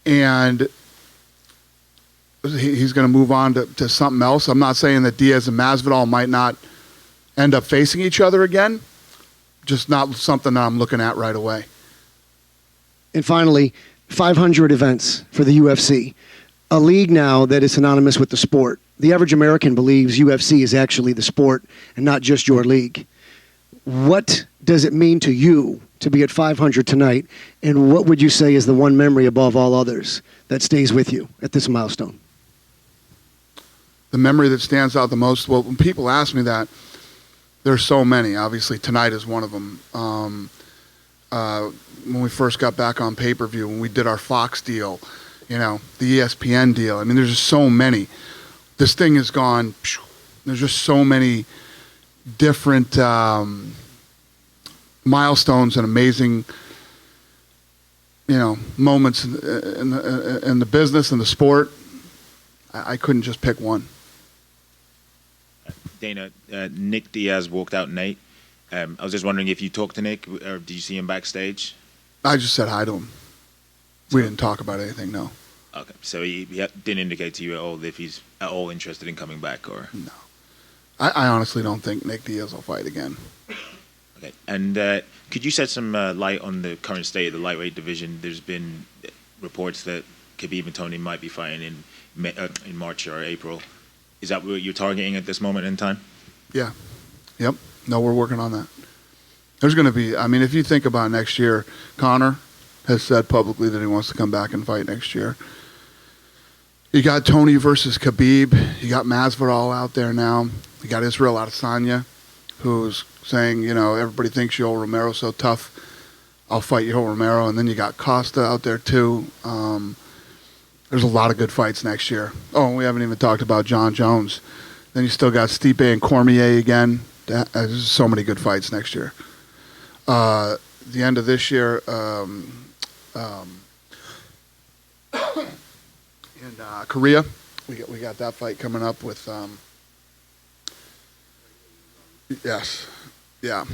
And he's going to move on to something else. I'm not saying that Diaz and Masvidal might not end up facing each other again. Just not something that I'm looking at right away. And finally, 500 events for the UFC. A league now that is synonymous with the sport. The average American believes UFC is actually the sport and not just your league. What does it mean to you to be at 500 tonight? And what would you say is the one memory above all others that stays with you at this milestone? The memory that stands out the most, well, when people ask me that, there's so many. Obviously, tonight is one of them. When we first got back on pay-per-view, when we did our Fox deal, the ESPN deal. I mean, there's just so many. This thing has gone, there's just so many different milestones and amazing, moments in the business and the sport. I couldn't just pick one. Dana, Nick Diaz walked out Nate. I was just wondering if you talked to Nick, or did you see him backstage? I just said hi to him. We didn't talk about anything, no. Okay, so he didn't indicate to you at all if he's at all interested in coming back, or? No. I honestly don't think Nick Diaz will fight again. Okay, and could you shed some light on the current state of the lightweight division? There's been reports that Khabib and Tony might be fighting in March or April. Is that what you're targeting at this moment in time? Yeah. Yep. No, we're working on that. There's going to be, if you think about next year, Conor has said publicly that he wants to come back and fight next year. You got Tony versus Khabib. You got Masvidal out there now. You got Israel Adesanya, who's saying, everybody thinks Yoel Romero's so tough. I'll fight Yoel Romero. And then you got Costa out there too. There's a lot of good fights next year. Oh, and we haven't even talked about John Jones. Then you still got Stipe and Cormier again. There's so many good fights next year. The end of this year, in Korea, we got that fight coming up with. Yes, yeah,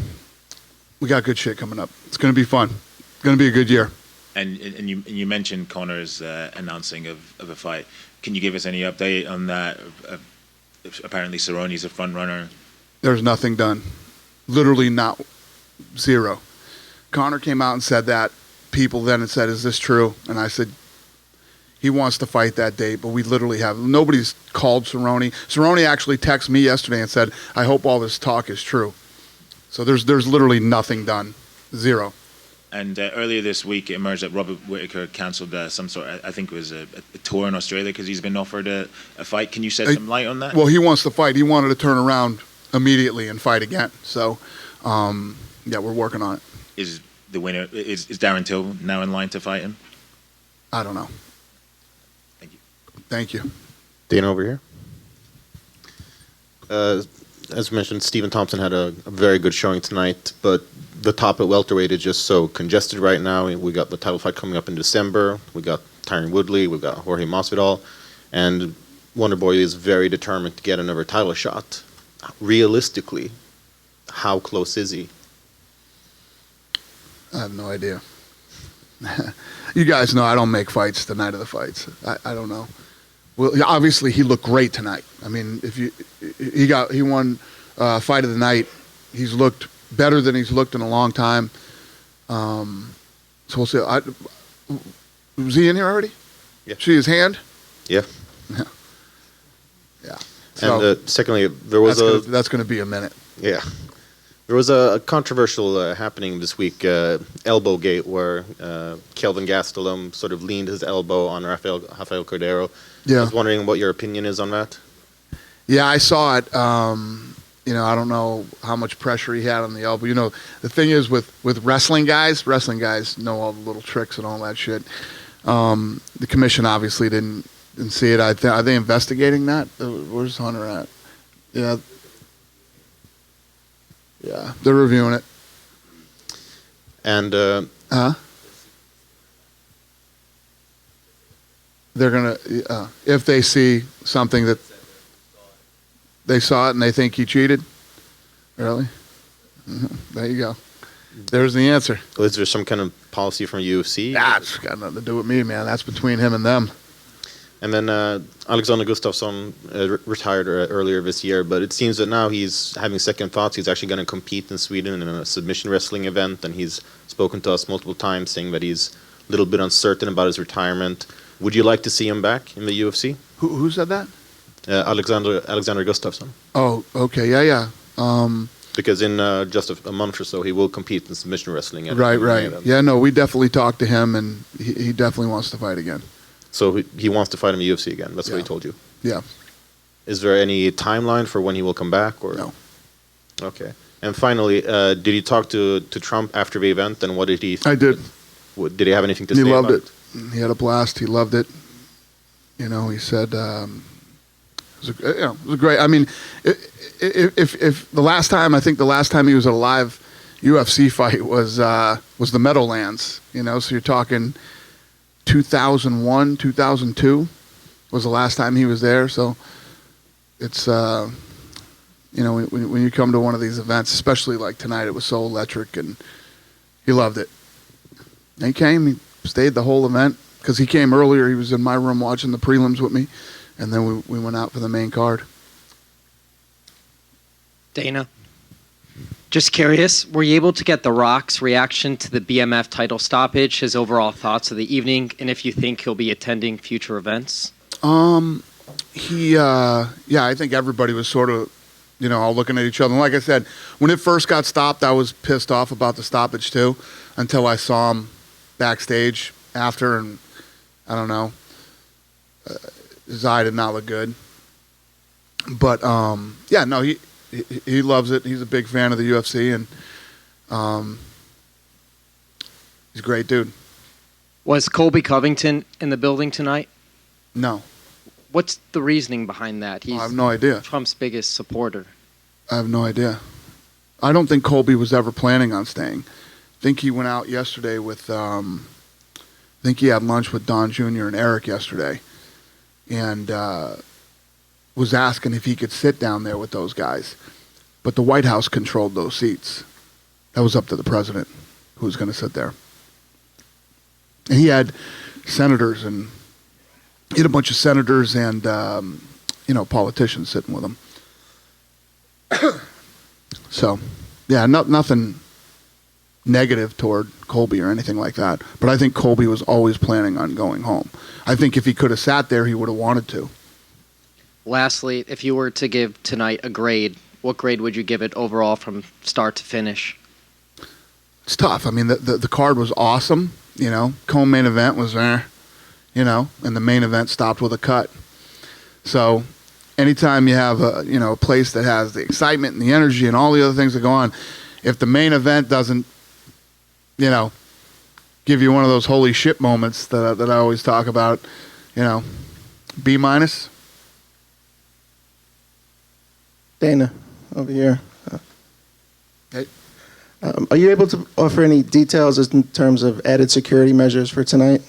we got good shit coming up. It's going to be fun. It's going to be a good year. And you mentioned Conor's announcing of a fight. Can you give us any update on that? Apparently, Cerrone's a front runner. There's nothing done. Literally not. Zero. Conor came out and said that. People then had said, "Is this true?" And I said, he wants to fight that date, but we literally have nobody's called Cerrone. Cerrone actually texted me yesterday and said, "I hope all this talk is true." So there's literally nothing done. Zero. And earlier this week, it emerged that Robert Whittaker cancelled some sort of, I think it was a tour in Australia because he's been offered a fight. Can you shed some light on that? Well, he wants to fight. He wanted to turn around immediately and fight again. So, yeah, we're working on it. Is the winner, is Darren Till now in line to fight him? I don't know. Thank you. Thank you. Dana over here. As mentioned, Stephen Thompson had a very good showing tonight, but the top at welterweight is just so congested right now. We got the title fight coming up in December. We got Tyron Woodley. We've got Jorge Masvidal. And Wonderboy is very determined to get another title shot. Realistically, how close is he? I have no idea. You guys know I don't make fights the night of the fights. I don't know. Well, obviously he looked great tonight. I mean, he won fight of the night. He's looked better than he's looked in a long time. So we'll see. Was he in here already? Yeah. See his hand? Yeah. Yeah. Yeah. And secondly, there was that's going to be a minute. Yeah. There was a controversial happening this week, Elbowgate, where Kelvin Gastelum sort of leaned his elbow on Rafael Cordero. Yeah. I was wondering what your opinion is on that. Yeah, I saw it. I don't know how much pressure he had on the elbow. The thing is with wrestling guys know all the little tricks and all that shit. The commission obviously didn't see it. Are they investigating that? Where's Hunter at? Yeah. Yeah, they're reviewing it. And they're gonna if they see something that they saw it and they think he cheated. Really? There you go. There's the answer. Is there some kind of policy from UFC? It's got nothing to do with me, man. That's between him and them. And then Alexander Gustafsson retired earlier this year, but it seems that now he's having second thoughts. He's actually going to compete in Sweden in a submission wrestling event, and he's spoken to us multiple times saying that he's a little bit uncertain about his retirement. Would you like to see him back in the UFC? Who said that? Alexander Gustafsson. Oh, okay, yeah. Because in just a month or so, he will compete in submission wrestling. Right. Yeah, no, we definitely talked to him, and he definitely wants to fight again. So he wants to fight in the UFC again. That's what he told you. Yeah. Is there any timeline for when he will come back? Or no? Okay. And finally, did he talk to Trump after the event? And what did he? I did. Did he have anything to say? He loved about it. He had a blast. He loved it. He said it was a great. I mean, if the last time he was at a live UFC fight was the Meadowlands. So you're talking 2001, 2002 was the last time he was there. So it's, when you come to one of these events, especially like tonight, it was so electric, and he loved it. And he came, he stayed the whole event, because he came earlier. He was in my room watching the prelims with me, and then we went out for the main card. Dana, just curious, were you able to get The Rock's reaction to the BMF title stoppage, his overall thoughts of the evening, and if you think he'll be attending future events? I think everybody was sort of, all looking at each other. And like I said, when it first got stopped, I was pissed off about the stoppage too, until I saw him backstage after, and I don't know, his eye did not look good. But he loves it. He's a big fan of the UFC, and he's a great dude. Was Colby Covington in the building tonight? No. What's the reasoning behind that? I have no idea. Trump's biggest supporter. I have no idea. I don't think Colby was ever planning on staying. I think he went out yesterday with, I think he had lunch with Don Jr. and Eric yesterday, and was asking if he could sit down there with those guys. But the White House controlled those seats. That was up to the president who was going to sit there. And he had senators, and he had a bunch of senators and, politicians sitting with him. So, nothing negative toward Colby or anything like that. But I think Colby was always planning on going home. I think if he could have sat there, he would have wanted to. Lastly, if you were to give tonight a grade, what grade would you give it overall from start to finish? It's tough. I mean, the card was awesome. Co-main event was there, and the main event stopped with a cut. So anytime you have a place that has the excitement and the energy and all the other things that go on, if the main event doesn't, give you one of those holy shit moments that I always talk about, B-. Dana, over here. Hey. Are you able to offer any details in terms of added security measures for tonight,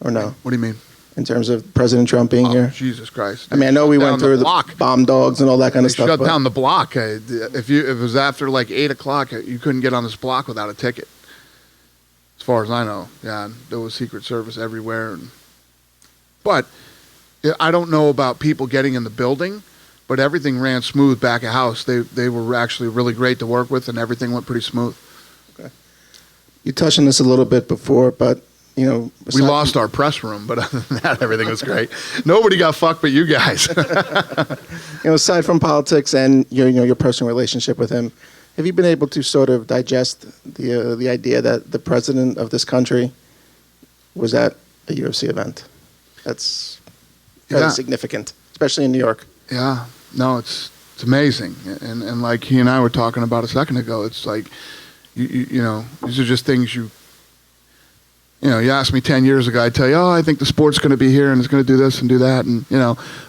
or no? What do you mean? in terms of President Trump being here? Jesus Christ! I mean, I know we Shut went down through the block. bomb dogs and all that kind They of stuff. shut but down the block. If it was after like 8 o'clock, you couldn't get on this block without a ticket. As far as I know, yeah, there was Secret Service everywhere. But I don't know about people getting in the building, but everything ran smooth back at house. They were actually really great to work with, and everything went pretty smooth. Okay. You touched on this a little bit before, but you know, We lost our press room, but other than that, everything was great. Nobody got fucked but you guys. you know, aside from politics and your personal relationship with him, have you been able to sort of digest the idea that the president of this country was at a UFC event? That's fairly significant, especially in New York. Yeah, no, it's amazing, and like he and I were talking about a second ago, it's like you know, these are just things you asked me 10 years ago, I'd tell you, oh, I think the sport's going to be here and it's going to do this and do that, and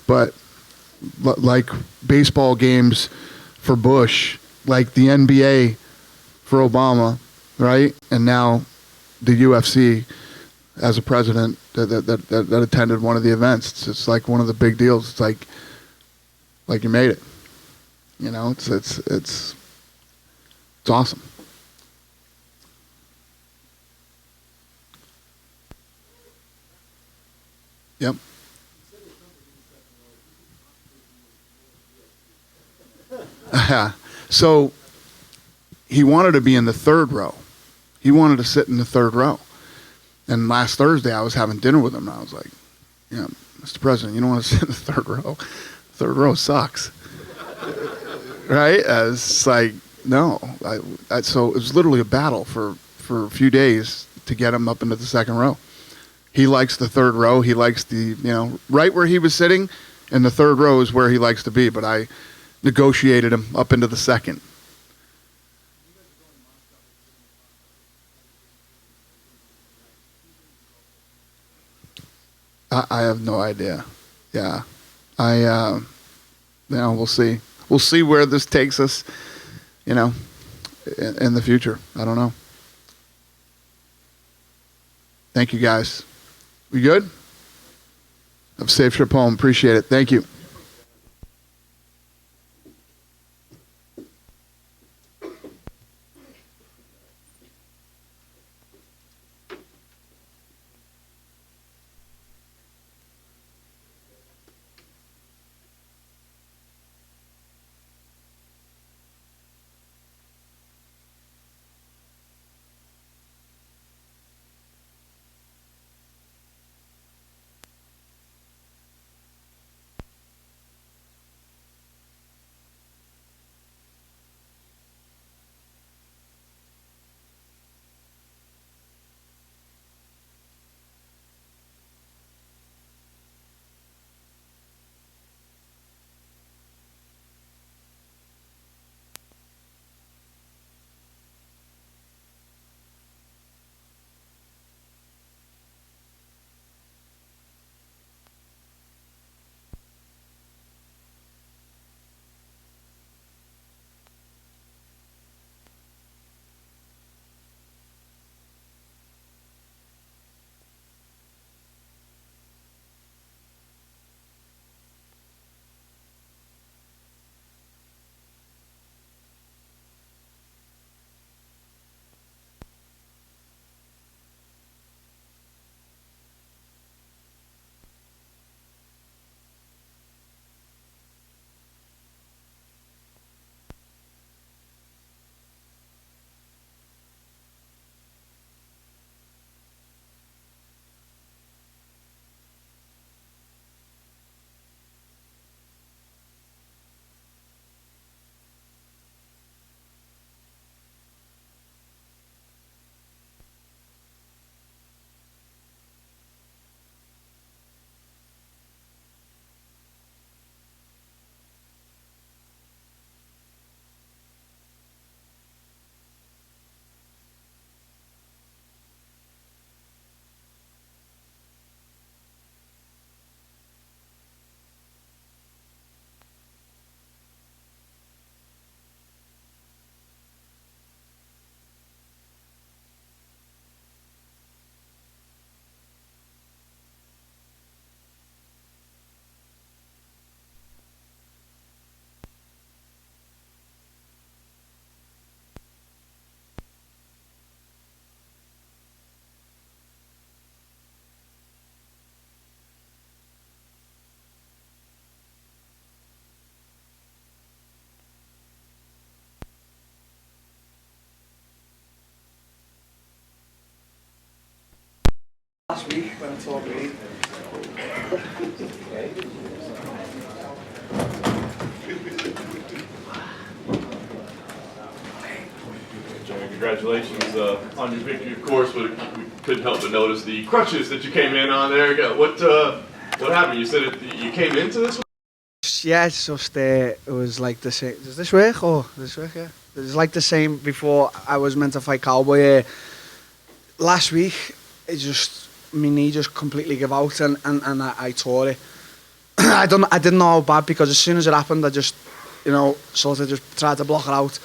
but like baseball games for Bush, like the NBA for Obama, right, and now the UFC as a president that attended one of the events. It's like one of the big deals. It's like you made it. It's awesome. Yep. So he wanted to be in the third row. He wanted to sit in the third row. And last Thursday, I was having dinner with him, and I was like, Mr. President, you don't want to sit in the third row. Third row sucks. Right? It's like, no. So it was literally a battle for a few days to get him up into the second row. He likes the third row. He likes right where he was sitting, and the third row is where he likes to be. But I negotiated him up into the second. I have no idea. Yeah. We'll see. We'll see where this takes us, in the future. I don't know. Thank you, guys. We good? Have a safe trip home. Appreciate it. Thank you. last week when it's all green. Johnny, congratulations on your victory, of course, but we couldn't help but notice the crutches that you came in on there. What happened? You said you came into this one? Yeah, it's just it was like the same. Does this work? Oh, does this work? Yeah. It was like the same before I was meant to fight Cowboy. Last week, my knee just completely gave out and I tore it. I didn't know how bad because as soon as it happened, I just, sort of just tried to block it out.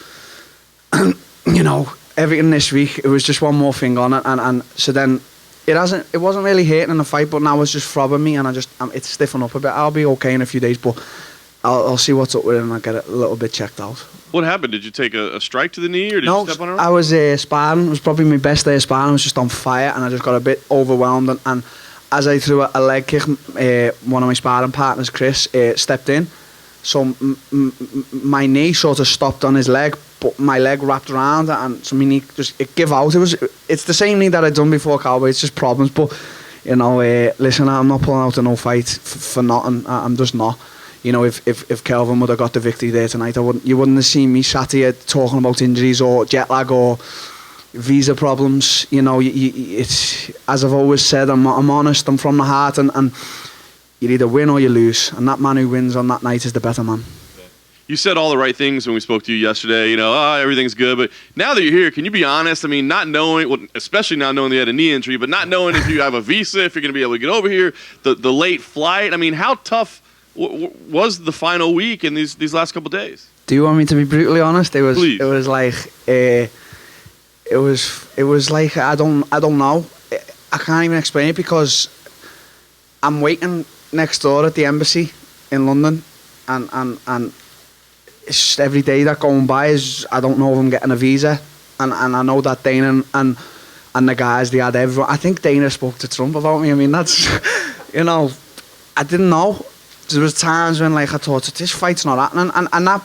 Everything this week, it was just one more thing on it, and so then it wasn't really hurting in the fight, but now it's just throbbing me, and it's stiffening up a bit. I'll be okay in a few days, but I'll see what's up with it, and I'll get it a little bit checked out. What happened? Did you take a strike to the knee, or did you step on it? I was sparring. It was probably my best day of sparring. I was just on fire, and I just got a bit overwhelmed, and as I threw a leg kick, one of my sparring partners, Chris, stepped in, so my knee sort of stopped on his leg, but my leg wrapped around, and so my knee it gave out. It's the same knee that I'd done before Cowboy. It's just problems, but listen, I'm not pulling out a no fight for nothing. I'm just not. If Kelvin would have got the victory there tonight, you wouldn't have seen me sat here talking about injuries or jet lag or visa problems. It's as I've always said, I'm honest, I'm from the heart, and you either win or you lose, and that man who wins on that night is the better man. You said all the right things when we spoke to you yesterday. Everything's good, but now that you're here, can you be honest? I mean, not knowing, especially not knowing you had a knee injury, but not knowing if you have a visa, if you're going to be able to get over here, the late flight. I mean, how tough was the final week in these last couple of days? Do you want me to be brutally honest? Please. It was like I don't know. I can't even explain it because I'm waiting next door at the embassy in London, and it's just every day that going by is I don't know if I'm getting a visa, and I know that Dana and the guys, they had everyone. I think Dana spoke to Trump about me. I mean, that's I didn't know. There was times when I thought this fight's not happening, and that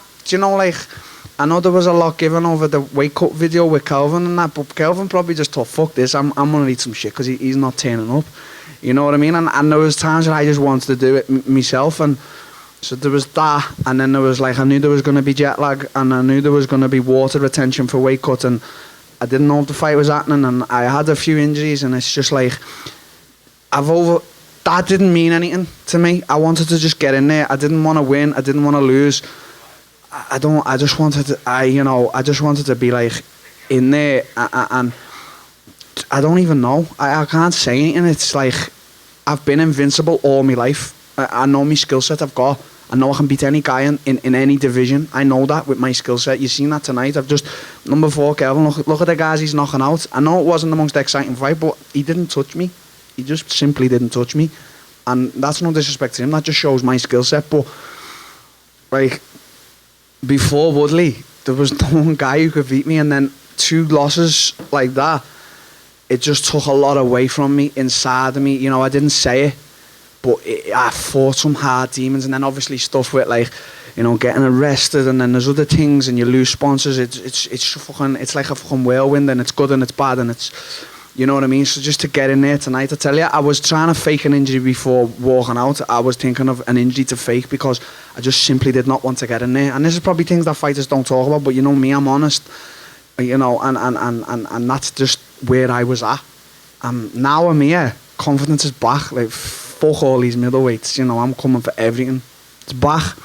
I know there was a lot given over the weight cut video with Kelvin and that, but Kelvin probably just thought, fuck this, I'm gonna eat some shit because he's not turning up. You know what I mean? And there was times when I just wanted to do it myself, and so there was that, and then there was I knew there was going to be jet lag, and I knew there was going to be water retention for weight cut, and I didn't know if the fight was happening, and I had a few injuries, and it's just that didn't mean anything to me. I wanted to just get in there. I didn't want to win. I didn't want to lose. I just wanted to be in there, and I don't even know. I can't say anything. It's I've been invincible all my life. I know my skill set I've got. I know I can beat any guy in any division. I know that with my skill set. You've seen that tonight. Number 4, Kelvin, look at the guys he's knocking out. I know it wasn't the most exciting fight, but he didn't touch me. He just simply didn't touch me. And that's no disrespect to him. That just shows my skill set. But, before Woodley, there was no one guy who could beat me. And then 2 losses like that, it just took a lot away from me, inside of me. I didn't say it, but I fought some hard demons. And then obviously stuff with getting arrested, and then there's other things, and you lose sponsors. It's like a fucking whirlwind, and it's good and it's bad, and it's, you know what I mean? So just to get in there tonight, I tell you, I was trying to fake an injury before walking out. I was thinking of an injury to fake because I just simply did not want to get in there. And this is probably things that fighters don't talk about, but you know me, I'm honest. And that's just where I was at. Now I'm here. Confidence is back. Fuck all these middleweights. I'm coming for everything. It's back. I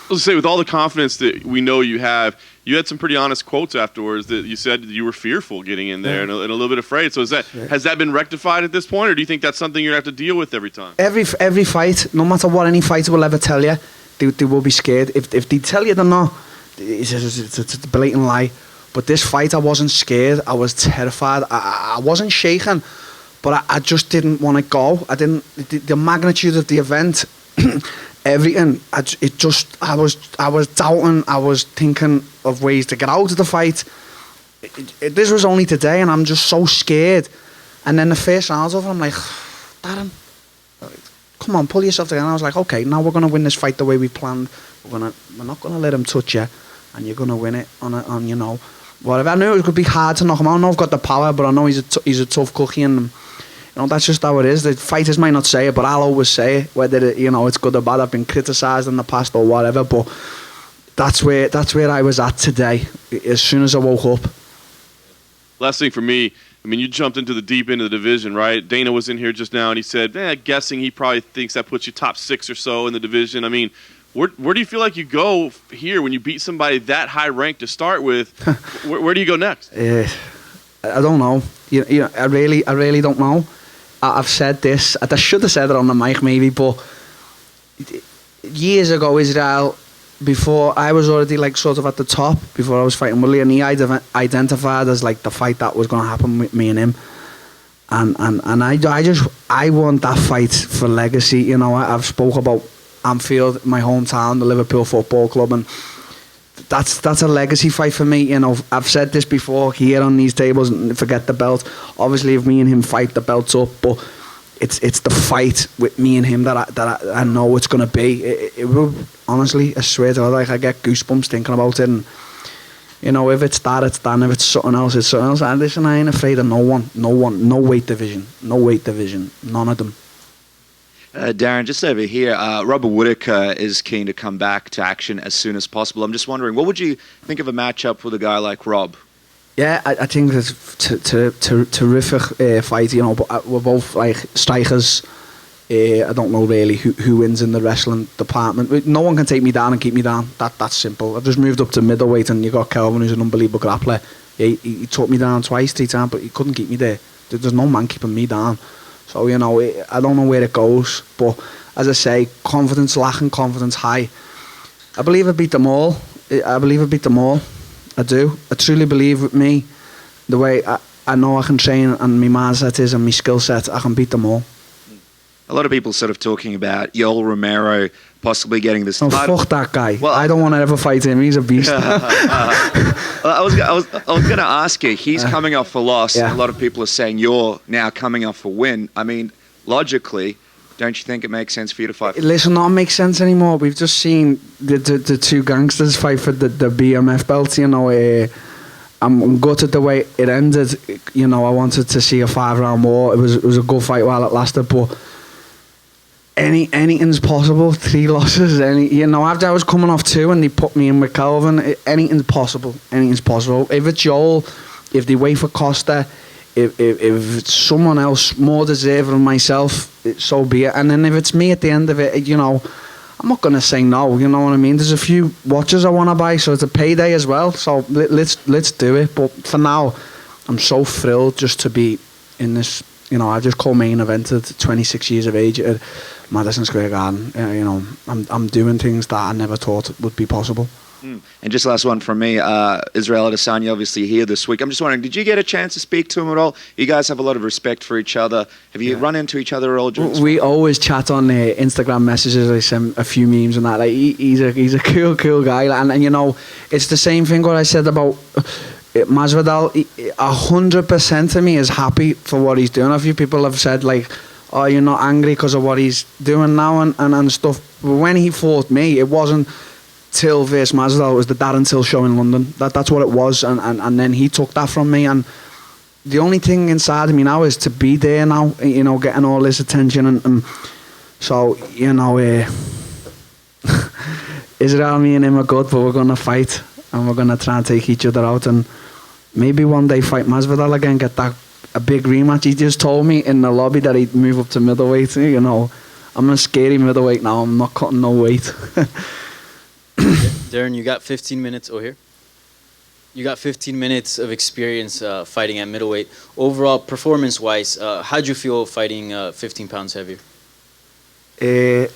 was going to say, with all the confidence that we know you have, you had some pretty honest quotes afterwards that you said you were fearful getting in there and a little bit afraid. So has that been rectified at this point, or do you think that's something you're going to have to deal with every time? Every fight, no matter what any fighter will ever tell you, they will be scared. If they tell you they're not, it's a blatant lie. But this fight, I wasn't scared. I was terrified. I wasn't shaking, but I just didn't want to go. I didn't. The magnitude of the event, everything. I was doubting. I was thinking of ways to get out of the fight. This was only today, and I'm just so scared. And then the first round's over. I'm like, Darren, come on, pull yourself together. And I was like, okay, now we're gonna win this fight the way we planned. We're not gonna let him touch you, and you're gonna win it on whatever. I knew it could be hard to knock him out. I know I've got the power, but I know he's a tough cookie, and that's just how it is. The fighters might not say it, but I'll always say it, whether it's good or bad. I've been criticised in the past or whatever, but that's where I was at today. As soon as I woke up. Last thing for me, I mean, you jumped into the deep end of the division, right? Dana was in here just now, and he said, guessing he probably thinks that puts you top 6 or so in the division. I mean, where do you feel like you go here when you beat somebody that high ranked to start with? where do you go next? I don't know. I really don't know. I've said this. I should have said it on the mic maybe, but years ago, Israel, before I was already like sort of at the top, before I was fighting Willie, and he identified as like the fight that was going to happen with me and him. And I want that fight for legacy. I've spoke about Anfield, my hometown, the Liverpool Football Club, and that's a legacy fight for me. I've said this before here on these tables, and forget the belt. Obviously, if me and him fight, the belt's up, but it's the fight with me and him that I know it's gonna be. It will, honestly, I swear to God, like I get goosebumps thinking about it. And if it's that, it's that. And if it's something else, it's something else. And listen, I ain't afraid of no one, no weight division, none of them. Darren, just over here, Robert Whittaker is keen to come back to action as soon as possible. I'm just wondering, what would you think of a matchup with a guy like Rob? Yeah, I think it's a terrific fight, but we're both like strikers. I don't know really who wins in the wrestling department. No one can take me down and keep me down. That's simple. I've just moved up to middleweight, and you got Kelvin, who's an unbelievable grappler. He took me down twice, 3 times, but he couldn't keep me there. There's no man keeping me down. So, I don't know where it goes, but as I say, confidence lacking, confidence high. I believe I beat them all. I do. I truly believe with me, the way I know I can train and my mindset is and my skill set, I can beat them all. A lot of people sort of talking about Yoel Romero possibly getting this title. Fuck that guy. Well, I don't want to ever fight him. He's a beast. I was going to ask you, he's coming off a loss. Yeah. A lot of people are saying you're now coming off a win. I mean, logically, don't you think it makes sense for you to fight? Listen, not make sense anymore. We've just seen the 2 gangsters fight for the BMF belt. I'm gutted the way it ended. I wanted to see a 5-round war. It was a good fight while it lasted, but anything's possible. 3 losses. After I was coming off 2 and they put me in with Calvin, anything's possible. If it's Joel, if they wait for Costa, if it's someone else more deserving than myself, so be it. And then if it's me at the end of it, I'm not going to say no. You know what I mean? There's a few watches I want to buy, so it's a payday as well. So let's do it. But for now, I'm so thrilled just to be in this. I just co-main evented 26 years of age at Madison Square Garden. I'm doing things that I never thought would be possible. And just last one from me, Israel Adesanya obviously here this week. I'm just wondering, did you get a chance to speak to him at all? You guys have a lot of respect for each other. Have you run into each other at all? We always chat on Instagram messages. I send a few memes and that. Like, he's a cool guy. And it's the same thing what I said about Masvidal. 100% of me is happy for what he's doing. A few people have said like, oh, you're not angry because of what he's doing now and stuff. But when he fought me, it wasn't Till versus Masvidal. It was the Darren Till show in London. That's what it was. And then he took that from me. And the only thing inside of me now is to be there now, getting all this attention. And so, Israel, me and him are good, but we're going to fight. And we're going to try and take each other out. And maybe one day fight Masvidal again, get a big rematch. He just told me in the lobby that he'd move up to middleweight. I'm a scary middleweight now. I'm not cutting no weight. Darren, you got 15 minutes. Oh, here. You got 15 minutes of experience fighting at middleweight. Overall, performance-wise, how'd you feel fighting 15 pounds heavier? I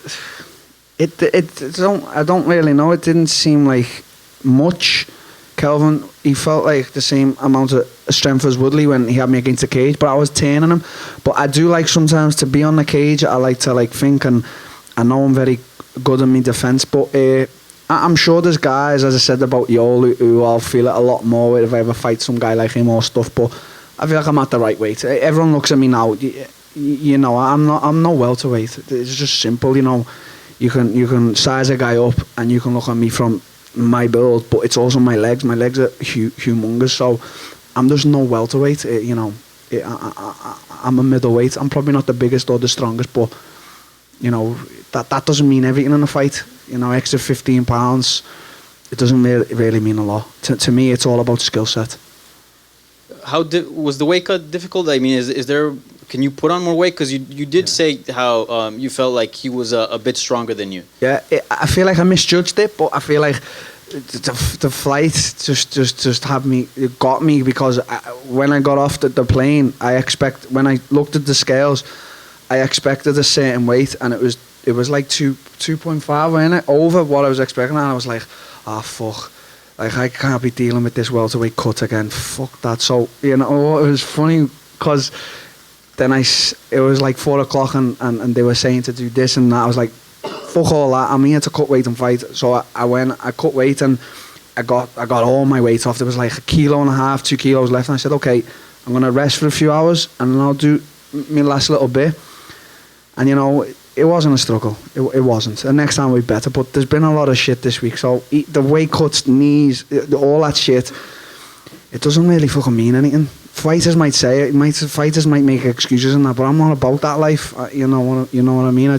don't really know. It didn't seem like much. Kelvin, he felt like the same amount of strength as Woodley when he had me against the cage, but I was turning him. But I do like sometimes to be on the cage. I like to think, and I know I'm very good in my defence, but I'm sure there's guys, as I said about Yoel, who I'll feel it a lot more with if I ever fight some guy like him or stuff, but I feel like I'm at the right weight. Everyone looks at me now, I'm no welterweight. It's just simple, you can size a guy up and you can look at me from my build, but it's also my legs. My legs are humongous, so I'm just no welterweight. I'm a middleweight. I'm probably not the biggest or the strongest, but you know that doesn't mean everything in a fight. You know, extra 15 pounds, it doesn't really mean a lot. To me, it's all about skill set. Was the weight cut difficult? I mean, is there? Can you put on more weight? Because you did say how you felt like he was a bit stronger than you. Yeah, I feel like I misjudged it, but I feel like the flight just had me. It got me because when I got off the plane, when I looked at the scales, I expected a certain weight, and it was like 2.5, wasn't it? Over what I was expecting, and I was like, ah, fuck. Like, I can't be dealing with this welterweight cut again. Fuck that. So, you know, it was funny because then it was like 4 o'clock and they were saying to do this and that. I was like, fuck all that. I'm here to cut weight and fight. So I cut weight and I got all my weight off. There was like 1.5 kilos, 2 kilos left. And I said, okay, I'm going to rest for a few hours and then I'll do my last little bit. And, you know, it wasn't a struggle. It wasn't. The next time we'd better. But there's been a lot of shit this week. So the weight cuts, knees, all that shit, it doesn't really fucking mean anything. Fighters might say it. Fighters might make excuses and that. But I'm not about that life. You know what I mean? I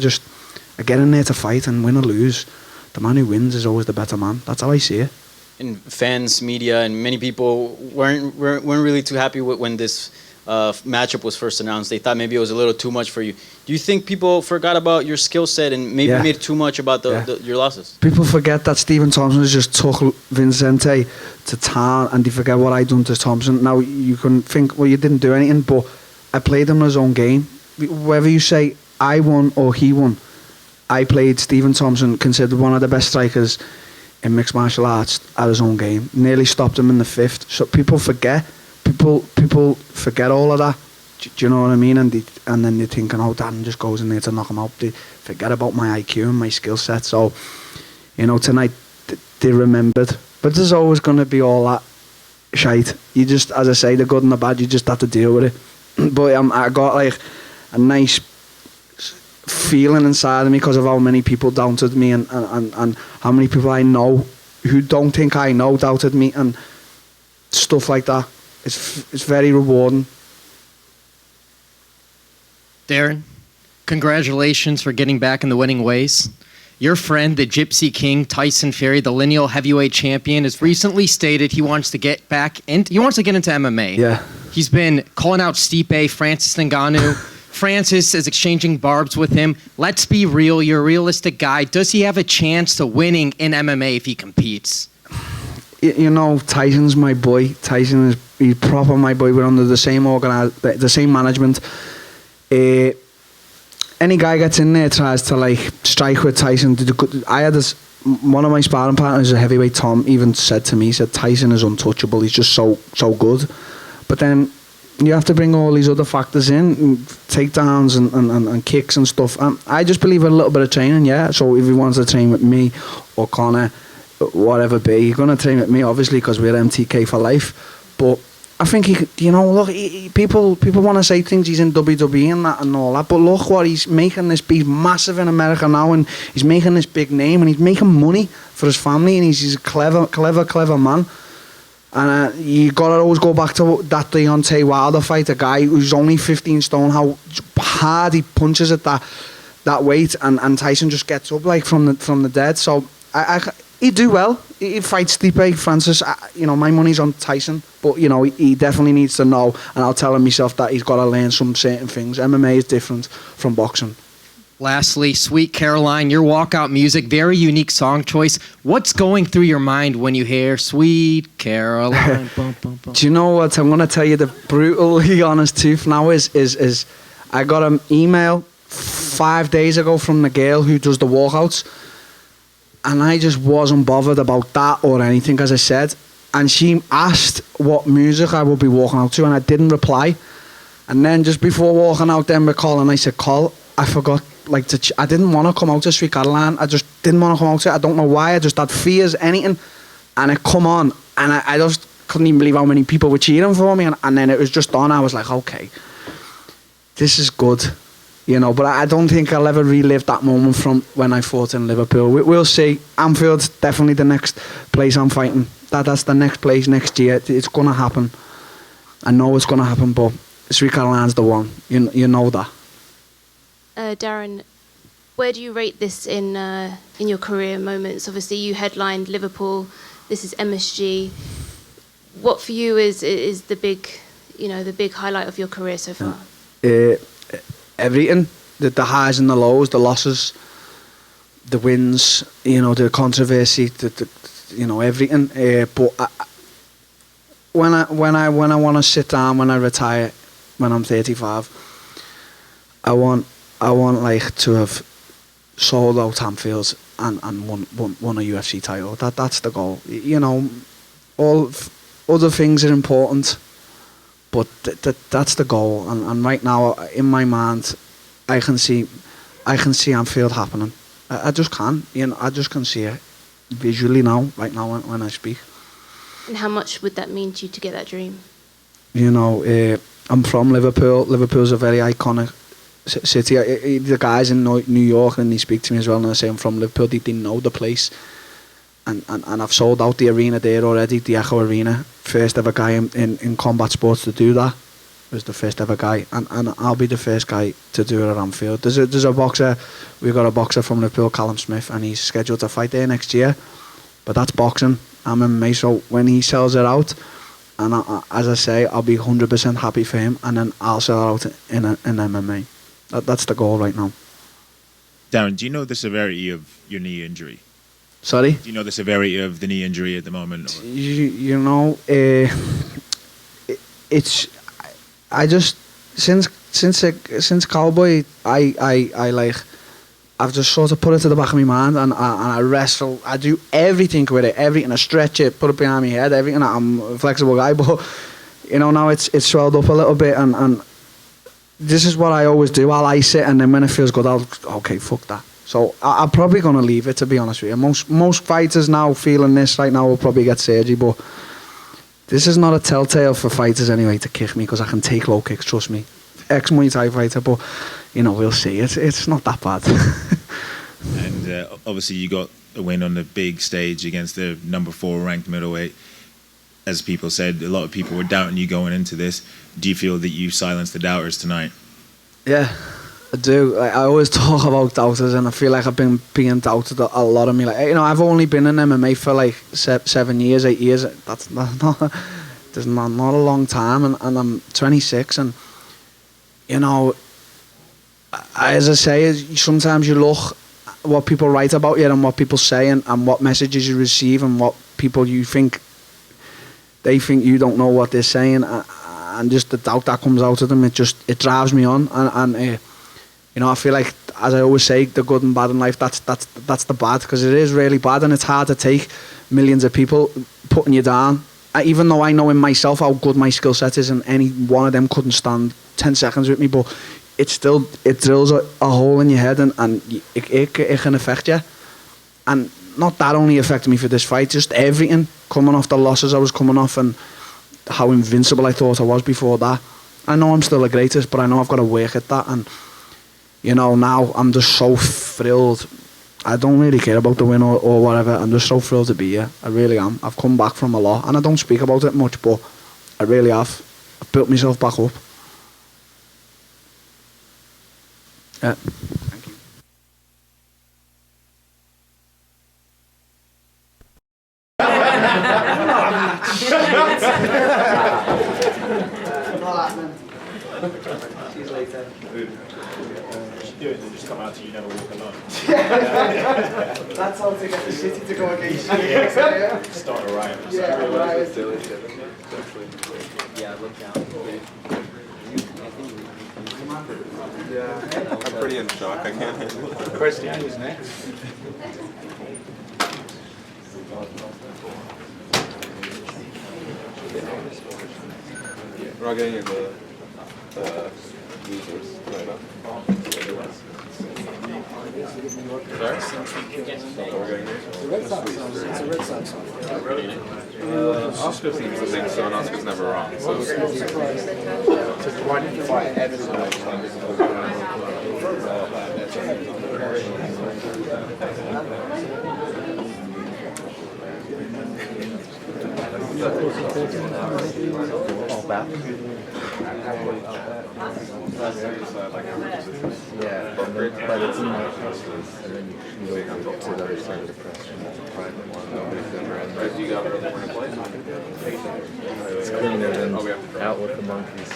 get in there to fight and win or lose. The man who wins is always the better man. That's how I see it. And fans, media, and many people weren't really too happy when this matchup was first announced. They thought maybe it was a little too much for you. Do you think people forgot about your skill set and maybe made too much about your losses? People forget that Stephen Thompson just took Vicente to town, and they forget what I done to Thompson. Now you can think, well, you didn't do anything, but I played him in his own game. Whether you say I won or he won, I played Stephen Thompson, considered one of the best strikers in mixed martial arts, at his own game. Nearly stopped him in the 5th. So people forget. People forget all of that. Do you know what I mean? And then they're thinking, oh, Darren just goes in there to knock him out. They forget about my IQ and my skill set. So, you know, tonight they remembered. But there's always going to be all that shite. You just, as I say, the good and the bad, you just have to deal with it. But I got like a nice feeling inside of me because of how many people doubted me and how many people I know who don't think I know doubted me and stuff like that. It's very rewarding. Darren, congratulations for getting back in the winning ways. Your friend, the Gypsy King, Tyson Fury, the lineal heavyweight champion, has recently stated he wants to get into MMA. Yeah. He's been calling out Stipe, Francis Ngannou. Francis is exchanging barbs with him. Let's be real. You're a realistic guy. Does he have a chance to winning in MMA if he competes? You know, Tyson's my boy. He's proper my boy. We're under the same the same management. Any guy gets in there tries to like strike with Tyson. I had one of my sparring partners, a heavyweight, Tom, even said to me, he said Tyson is untouchable. He's just so good. But then you have to bring all these other factors in, takedowns and kicks and stuff. I just believe in a little bit of training, yeah. So if he wants to train with me or Connor, whatever be, he's going to train with me, obviously, because we're MTK for life. But I think people want to say things, he's in WWE and that and all that, but look what he's making. He's massive in America now, and he's making this big name, and he's making money for his family, and he's a clever man. And you got to always go back to that Deontay Wilder fight, a guy who's only 15 stone, how hard he punches at that weight, and Tyson just gets up like from the dead. So he'd do well. He'd fight Stipe, Francis. My money's on Tyson, but he definitely needs to know, and I'll tell him myself that he's got to learn some certain things. MMA is different from boxing. Lastly, Sweet Caroline, your walkout music, very unique song choice. What's going through your mind when you hear Sweet Caroline? Bum, bum, bum. Do you know what? I'm going to tell you the brutally honest truth now is I got an email 5 days ago from the girl who does the walkouts, and I just wasn't bothered about that or anything, as I said. And she asked what music I would be walking out to, and I didn't reply. And then just before walking out, then we're calling, I said, "Call." I forgot. I didn't want to come out to Sweet Caroline. I just didn't want to come out to it. I don't know why. I just had fears, anything. And it come on. And I just couldn't even believe how many people were cheering for me. And then it was just on. I was like, okay, this is good. But I don't think I'll ever relive that moment from when I fought in Liverpool. We'll see. Anfield's definitely the next place I'm fighting. That's the next place next year. It's going to happen. I know it's going to happen, but Sweet Caroline's the one. You know that. Darren, where do you rate this in your career moments? Obviously, you headlined Liverpool. This is MSG. What for you is the big, the big highlight of your career so far? Everything, the highs and the lows, the losses, the wins, the controversy, everything. But when I want to sit down, when I retire, when I'm 35, I want like to have sold out Anfield and won a UFC title. That's the goal. All other things are important, but that's the goal. And right now, in my mind, I can see Anfield happening. I just can. I just can see it visually now. Right now, when I speak. And how much would that mean to you to get that dream? I'm from Liverpool. Liverpool's a very iconic city. The guys in New York, and they speak to me as well, and they say I'm from Liverpool. They know the place. And I've sold out the arena there already, the Echo Arena. First ever guy in combat sports to do that. Was the first ever guy. And I'll be the first guy to do it at Anfield. There's a boxer, we've got a boxer from Liverpool, Callum Smith, and he's scheduled to fight there next year. But that's boxing. I'm MMA, so when he sells it out, and as I say, I'll be 100% happy for him, and then I'll sell it out in MMA. That's the goal right now. Darren, do you know the severity of your knee injury? Sorry? Do you know the severity of the knee injury at the moment? It's I just since Cowboy, I like, I've just sort of put it to the back of my mind, and I wrestle. I do everything with it, everything. I stretch it, put it behind my head, everything. I'm a flexible guy, but now it's swelled up a little bit, and this is what I always do. I'll ice it, and then when it feels good, okay, fuck that. So I'm probably going to leave it, to be honest with you. Most fighters now feeling this right now will probably get surgery, but this is not a telltale for fighters anyway to kick me, because I can take low kicks, trust me. Ex-Muay Thai fighter, but we'll see. It's not that bad. And obviously you got a win on the big stage against the number 4 ranked middleweight. As people said, a lot of people were doubting you going into this. Do you feel that you silenced the doubters tonight? Yeah, I do. I always talk about doubters, and I feel like I've been being doubted a lot of me. Like, I've only been in MMA for like 7 years, 8 years. That's not a long time, and I'm 26, and as I say, sometimes you look what people write about you and what people say, and what messages you receive, and what people they think you don't know what they're saying, and just the doubt that comes out of them, it drives me on, and I feel like, as I always say, the good and bad in life, that's the bad, because it is really bad, and it's hard to take millions of people putting you down. Even though I know in myself how good my skill set is, and any one of them couldn't stand 10 seconds with me, but it drills a hole in your head, and it can affect you. And not that only affected me for this fight, just everything, coming off the losses I was coming off, and how invincible I thought I was before that. I know I'm still the greatest, but I know I've got to work at that, and now I'm just so thrilled. I don't really care about the win or whatever. I'm just so thrilled to be here. I really am. I've come back from a lot, and I don't speak about it much, but I really have. I've built myself back up. Yeah. Thank you. See you later. Do it and just come out to you never walk alone. That's how to get the city to go against you. Yeah. Start a riot. Yeah, riot. Yeah, look down. Yeah, I'm pretty in shock. I can't handle it. Christian, who's next? We're not getting into the losers right now. Sorry? It's a Red Sox song. Oscar seems to think so, and Oscar's never wrong. So. All back. Yeah, but it's in my press, and then you go to the other side of the press. Private one. Nobody's ever in there. You got really want to play? It's cleaner than out with the monkeys.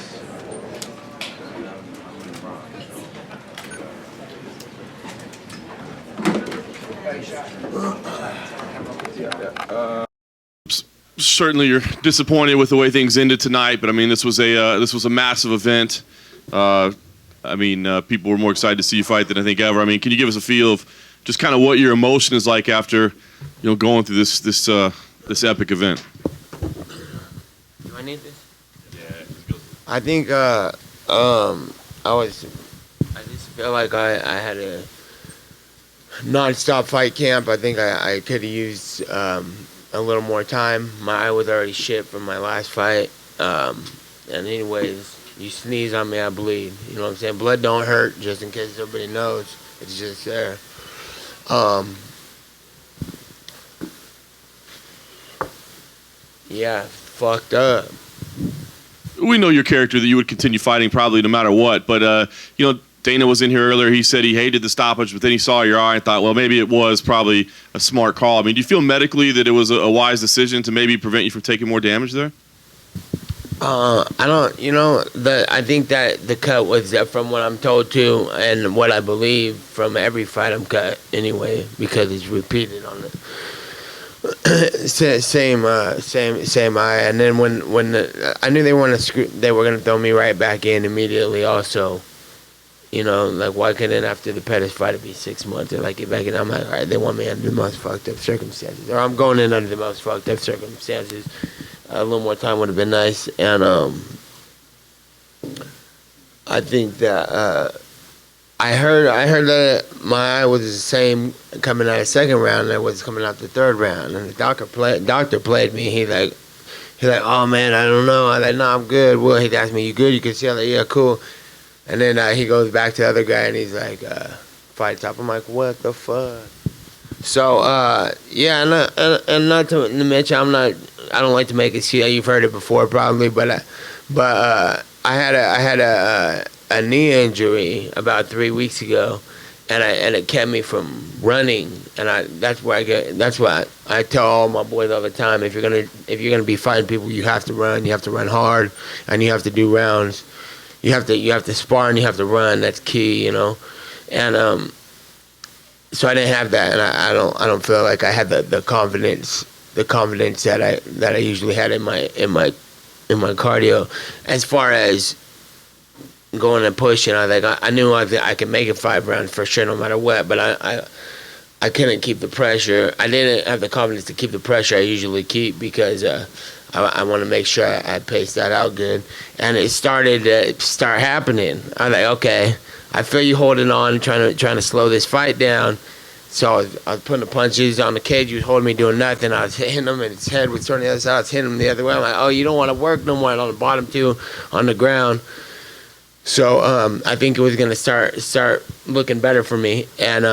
Certainly, you're disappointed with the way things ended tonight, but I mean, this was a massive event. People were more excited to see you fight than I think ever. I mean, can you give us a feel of just kind of what your emotion is like after, going through this epic event? Do I need this? Yeah. I think I just feel like I had a non-stop fight camp. I think I could have used a little more time. My eye was already shit from my last fight. And anyways, you sneeze on me, I bleed. You know what I'm saying? Blood don't hurt, just in case everybody knows. It's just there. Yeah, fucked up. We know your character, that you would continue fighting probably no matter what. But, Dana was in here earlier. He said he hated the stoppage, but then he saw your eye and thought, well, maybe it was probably a smart call. I mean, do you feel medically that it was a wise decision to maybe prevent you from taking more damage there? I think that the cut was, from what I'm told to and what I believe from every fight I'm cut anyway, because it's repeated on the same eye. And then when I knew they were gonna throw me right back in immediately also. Why couldn't after the Pettis fight it be 6 months? They're like, get back in. I'm like, all right, they want me under the most fucked up circumstances. Or I'm going in under the most fucked up circumstances. A little more time would have been nice. And I think that I heard that my eye was the same coming out of the second round that it was coming out the third round. And the doctor played me. He like, oh man, I don't know. I like, no, I'm good. Well, he asked me, you good? You can see? I'm like, yeah, cool. And then he goes back to the other guy and he's like, fight top. I'm like, what the fuck? So, and not to mention, I don't like to make it see. You've heard it before probably, but I had a knee injury about 3 weeks ago, and it kept me from running. And that's why I tell all my boys all the time, if you're gonna be fighting people, you have to run. You have to run hard, and you have to do rounds. You have to spar and you have to run. That's key, And so I didn't have that, and I don't feel like I had the confidence that I usually had in my cardio. As far as going and pushing, I knew I could make it 5 rounds for sure, no matter what. But I couldn't keep the pressure. I didn't have the confidence to keep the pressure I usually keep because I want to make sure I pace that out good. And it started to happening. I was like, okay, I feel you holding on, trying to slow this fight down. So I was putting the punches on the cage. He was holding me, doing nothing. I was hitting him, and his head was turning the other side. I was hitting him the other way. I'm like, oh, you don't want to work no more. And on the bottom too, on the ground. So I think it was gonna start looking better for me. And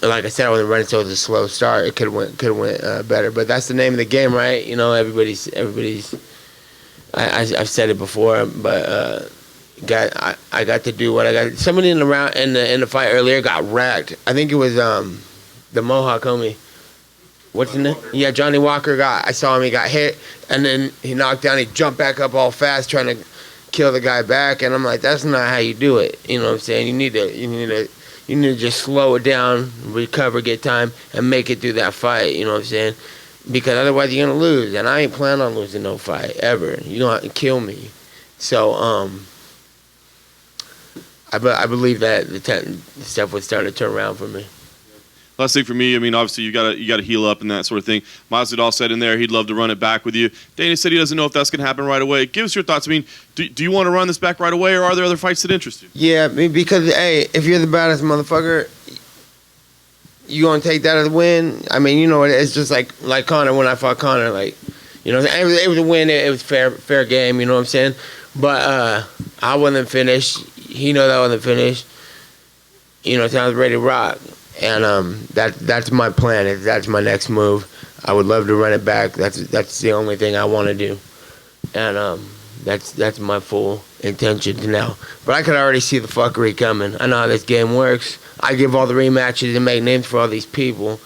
like I said, I wasn't running, so it was a slow start. It could have went better. But that's the name of the game, right? Everybody's. I've said it before, but I got to do what I got. Somebody in the fight earlier got wrecked. I think it was the Mohawk homie. What's his name? Yeah, Johnny Walker I saw him. He got hit, and then he knocked down. He jumped back up all fast, trying to kill the guy back. And I'm like, that's not how you do it. You know what I'm saying? You need to just slow it down, recover, get time, and make it through that fight. You know what I'm saying? Because otherwise you're gonna lose, and I ain't planning on losing no fight ever. You don't have to kill me. So I believe that the stuff would start to turn around for me. Last thing for me, I mean, obviously you got to heal up and that sort of thing. Masvidal said in there he'd love to run it back with you. Dana said he doesn't know if that's going to happen right away. Give us your thoughts. I mean, do you want to run this back right away, or are there other fights that interest you? Yeah, because hey, if you're the baddest motherfucker, you gonna take that as a win. I mean, it's just like Conor when I fought Conor. Like, it was a win. It was fair game. You know what I'm saying? But I wasn't finished. He know that I wasn't finished. So I was ready to rock. And that's my plan. That's my next move. I would love to run it back. That's the only thing I want to do. And That's my full intention to now. But I could already see the fuckery coming. I know how this game works. I give all the rematches and make names for all these people.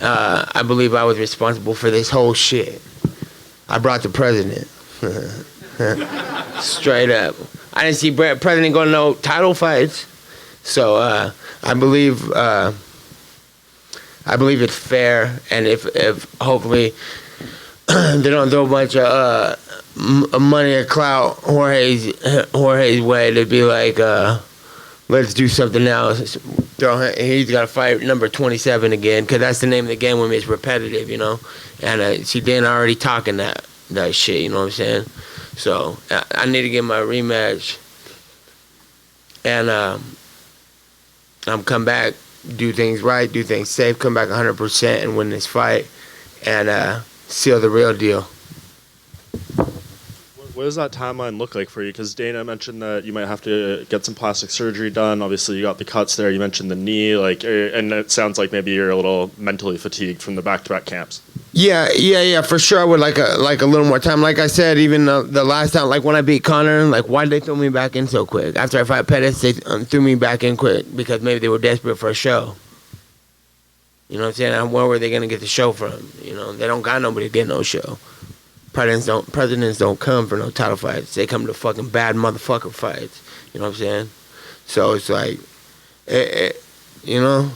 I believe I was responsible for this whole shit. I brought the president. Straight up. I didn't see president going to no title fights. So I believe it's fair, and if hopefully they don't throw a bunch of money or clout Jorge's way, to be like, let's do something else. He's got to fight number 27 again, because that's the name of the game when it's repetitive, you know. And see, Dan already talking that shit, you know what I'm saying? So I need to get my rematch, and I'm come back, do things right, do things safe, come back 100% and win this fight, and seal the real deal. What does that timeline look like for you? Because Dana mentioned that you might have to get some plastic surgery done. Obviously, you got the cuts there. You mentioned the knee, and it sounds like maybe you're a little mentally fatigued from the back-to-back camps. Yeah, for sure. I would like a little more time. Like I said, even the last time, like when I beat Conor, like why did they throw me back in so quick? After I fight Pettis, they threw me back in quick because maybe they were desperate for a show. You know what I'm saying? And where were they gonna get the show from? You know, they don't got nobody to get no show. Presidents don't come for no title fights. They come to fucking bad motherfucker fights. You know what I'm saying? So it's like, you know,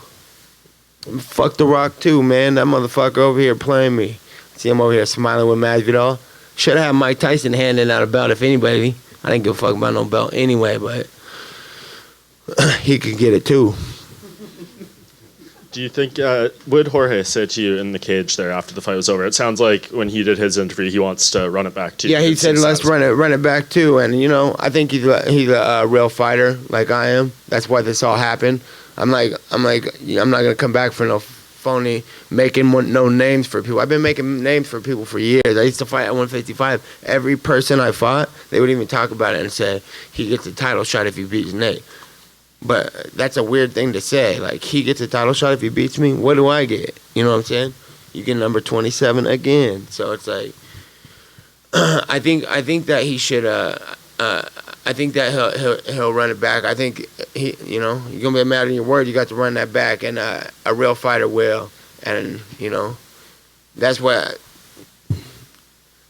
fuck The Rock too, man. That motherfucker over here playing me. See him over here smiling with Masvidal. Should have had Mike Tyson handing out a belt if anybody. I didn't give a fuck about no belt anyway, but he could get it too. Do you think, would Jorge say to you in the cage there after the fight was over? It sounds like when he did his interview, he wants to run it back to you. Yeah, he said let's run it back too. And you know, I think he's a real fighter like I am. That's why this all happened. I'm not gonna come back for no phony making no names for people. I've been making names for people for years. I used to fight at 155. Every person I fought, they would even talk about it and say he gets a title shot if he beats Nate. But that's a weird thing to say. Like, he gets a title shot if he beats me. What do I get? You know what I'm saying? You get number 27 again. So it's like, I think that he should. I think that he'll run it back. I think you're gonna be a man of your word. You got to run that back, and a real fighter will. And you know, that's what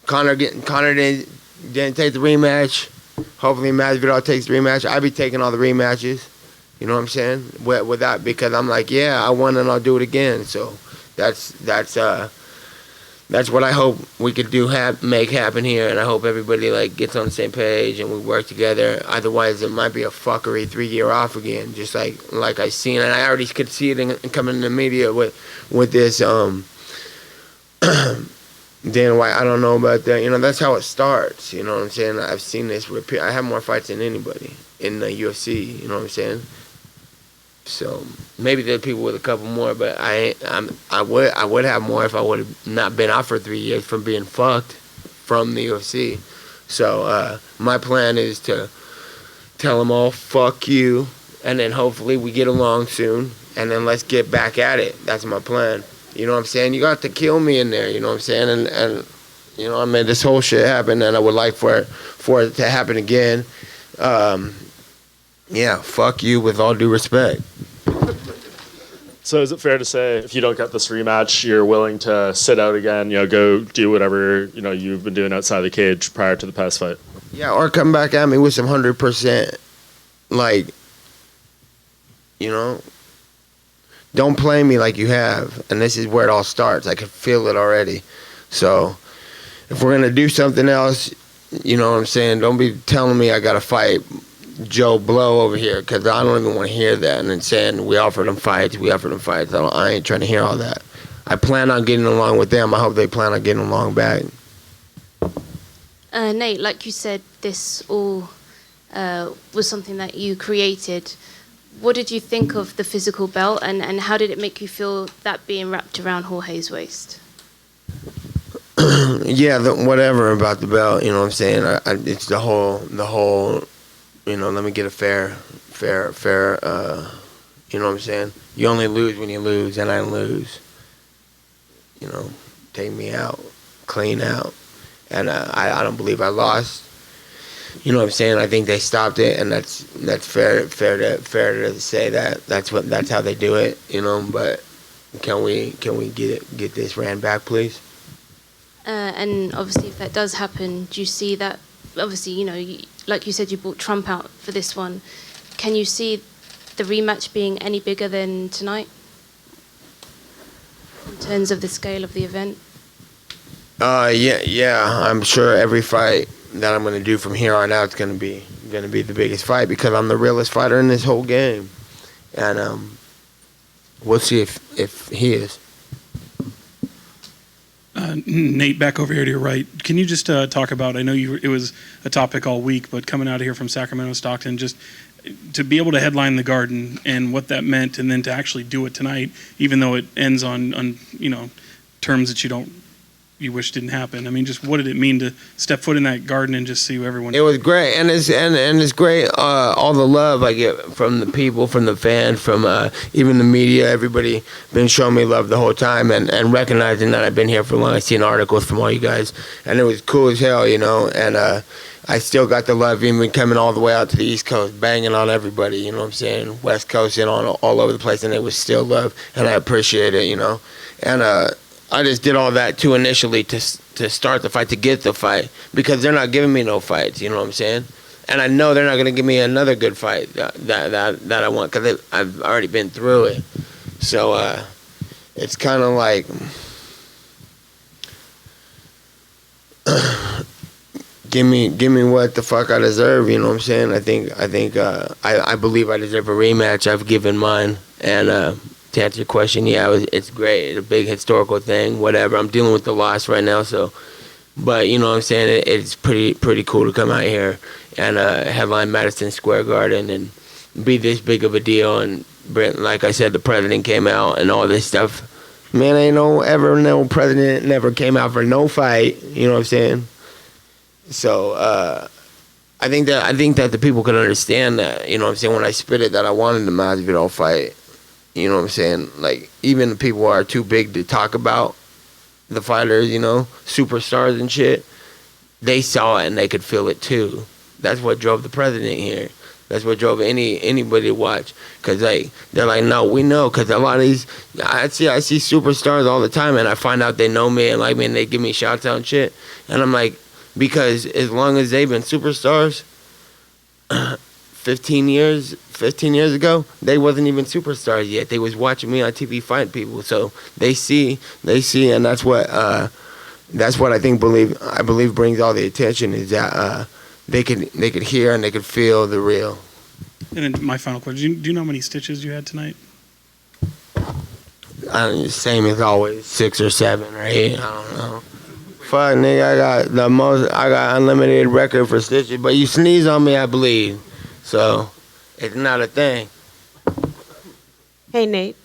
Conor didn't take the rematch. Hopefully Masvidal takes the rematch. I'll be taking all the rematches. You know what I'm saying? With that, because I'm like, yeah, I won and I'll do it again. So that's what I hope we could make happen here, and I hope everybody like gets on the same page and we work together. Otherwise, it might be a fuckery 3-year off again, just like I seen, and I already could see it coming in the media with this Dan White. I don't know about that. You know, that's how it starts. You know what I'm saying? I've seen this repeat. I have more fights than anybody in the UFC. You know what I'm saying? So maybe there are people with a couple more, but I would have more if I would have not been out for 3 years from being fucked from the UFC. So my plan is to tell them all, fuck you, and then hopefully we get along soon, and then let's get back at it. That's my plan. You know what I'm saying? You got to kill me in there, you know what I'm saying? And you know, I mean, this whole shit happened, and I would like for it to happen again. Yeah, fuck you with all due respect. So is it fair to say if you don't get this rematch, you're willing to sit out again, you know, go do whatever, you know, you've been doing outside the cage prior to the past fight? Yeah, or come back at me with some 100%, like, you know, don't play me like you have. And this is where it all starts. I can feel it already. So if we're going to do something else, you know what I'm saying, don't be telling me I got to fight Joe Blow over here, because I don't even want to hear that. And then saying we offered them fights. I ain't trying to hear all that. I plan on getting along with them. I hope they plan on getting along back. Nate, like you said, this all was something that you created. What did you think of the physical belt, and how did it make you feel that being wrapped around Jorge's waist? Yeah, whatever about the belt, you know what I'm saying? It's the whole, you know, let me get a fair, you know what I'm saying? You only lose when you lose, and I lose. You know, take me out, clean out. And I don't believe I lost. You know what I'm saying? I think they stopped it, and that's fair to say that that's how they do it. You know, but can we get this ran back, please? And obviously, if that does happen, do you see that? Obviously, like you said, you brought Trump out for this one. Can you see the rematch being any bigger than tonight in terms of the scale of the event? Yeah. I'm sure every fight that I'm going to do from here on out is going to be the biggest fight because I'm the realest fighter in this whole game, and we'll see if he is. Nate, back over here to your right. Can you just talk about? I know it was a topic all week, but coming out of here from Sacramento, Stockton, just to be able to headline the Garden and what that meant, and then to actually do it tonight, even though it ends on terms that you wish didn't happen. I mean, just what did it mean to step foot in that Garden and just see everyone? It was great, and it's great. All the love I get from the people, from the fans, from even the media. Everybody been showing me love the whole time, and recognizing that I've been here for long. I've seen articles from all you guys, and it was cool as hell, and I still got the love, even coming all the way out to the East Coast, banging on everybody, you know what I'm saying, West Coast and all over the place, and it was still love, and I appreciate it, and I just did all that too initially to start the fight, to get the fight, because they're not giving me no fights, you know what I'm saying, and I know they're not going to give me another good fight that I want, because I've already been through it, so it's kind of like... Give me what the fuck I deserve, you know what I'm saying? I believe I deserve a rematch. I've given mine, and to answer your question, it's great. It's a big historical thing, whatever. I'm dealing with the loss right now, but you know what I'm saying? It's pretty cool to come out here and headline Madison Square Garden and be this big of a deal. And like I said, the president came out and all this stuff. Man, ain't no president never came out for no fight, you know what I'm saying? So I think that the people can understand that, you know what I'm saying, when I spit it that I wanted the Masvidal fight, you know what I'm saying, like even the people who are too big to talk about the fighters, superstars and shit, they saw it and they could feel it too. That's what drove the president here. That's what drove anybody to watch, because they're like, no, we know, because a lot of these, I see superstars all the time, and I find out they know me and like me, and they give me shouts out and shit, and I'm like, because as long as they've been superstars, 15 years ago, they wasn't even superstars yet. They was watching me on TV fighting people. So they see, and that's what I believe brings all the attention, is that they could hear and they could feel the real. And then my final question: do you know how many stitches you had tonight? Same as always, 6 or 7 or 8. I don't know. Fuck, nigga, I got unlimited record for stitches, but you sneeze on me, I bleed. So, it's not a thing. Hey, Nate.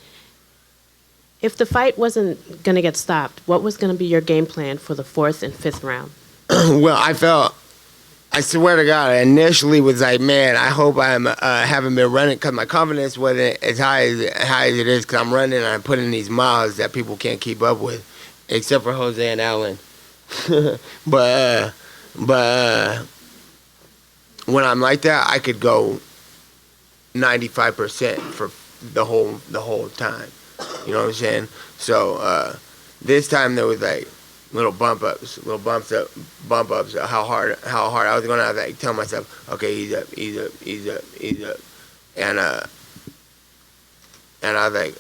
If the fight wasn't going to get stopped, what was going to be your game plan for the 4th and 5th round? Well, I swear to God, I initially was like, man, I hope I haven't been running, because my confidence wasn't as high as it is, because I'm running and I'm putting these miles that people can't keep up with, except for Jose and Allen. but when I'm like that, I could go 95% for the whole time. You know what I'm saying? So this time there was like little bump ups, how hard I was gonna have to tell myself, okay, ease up, and I was like,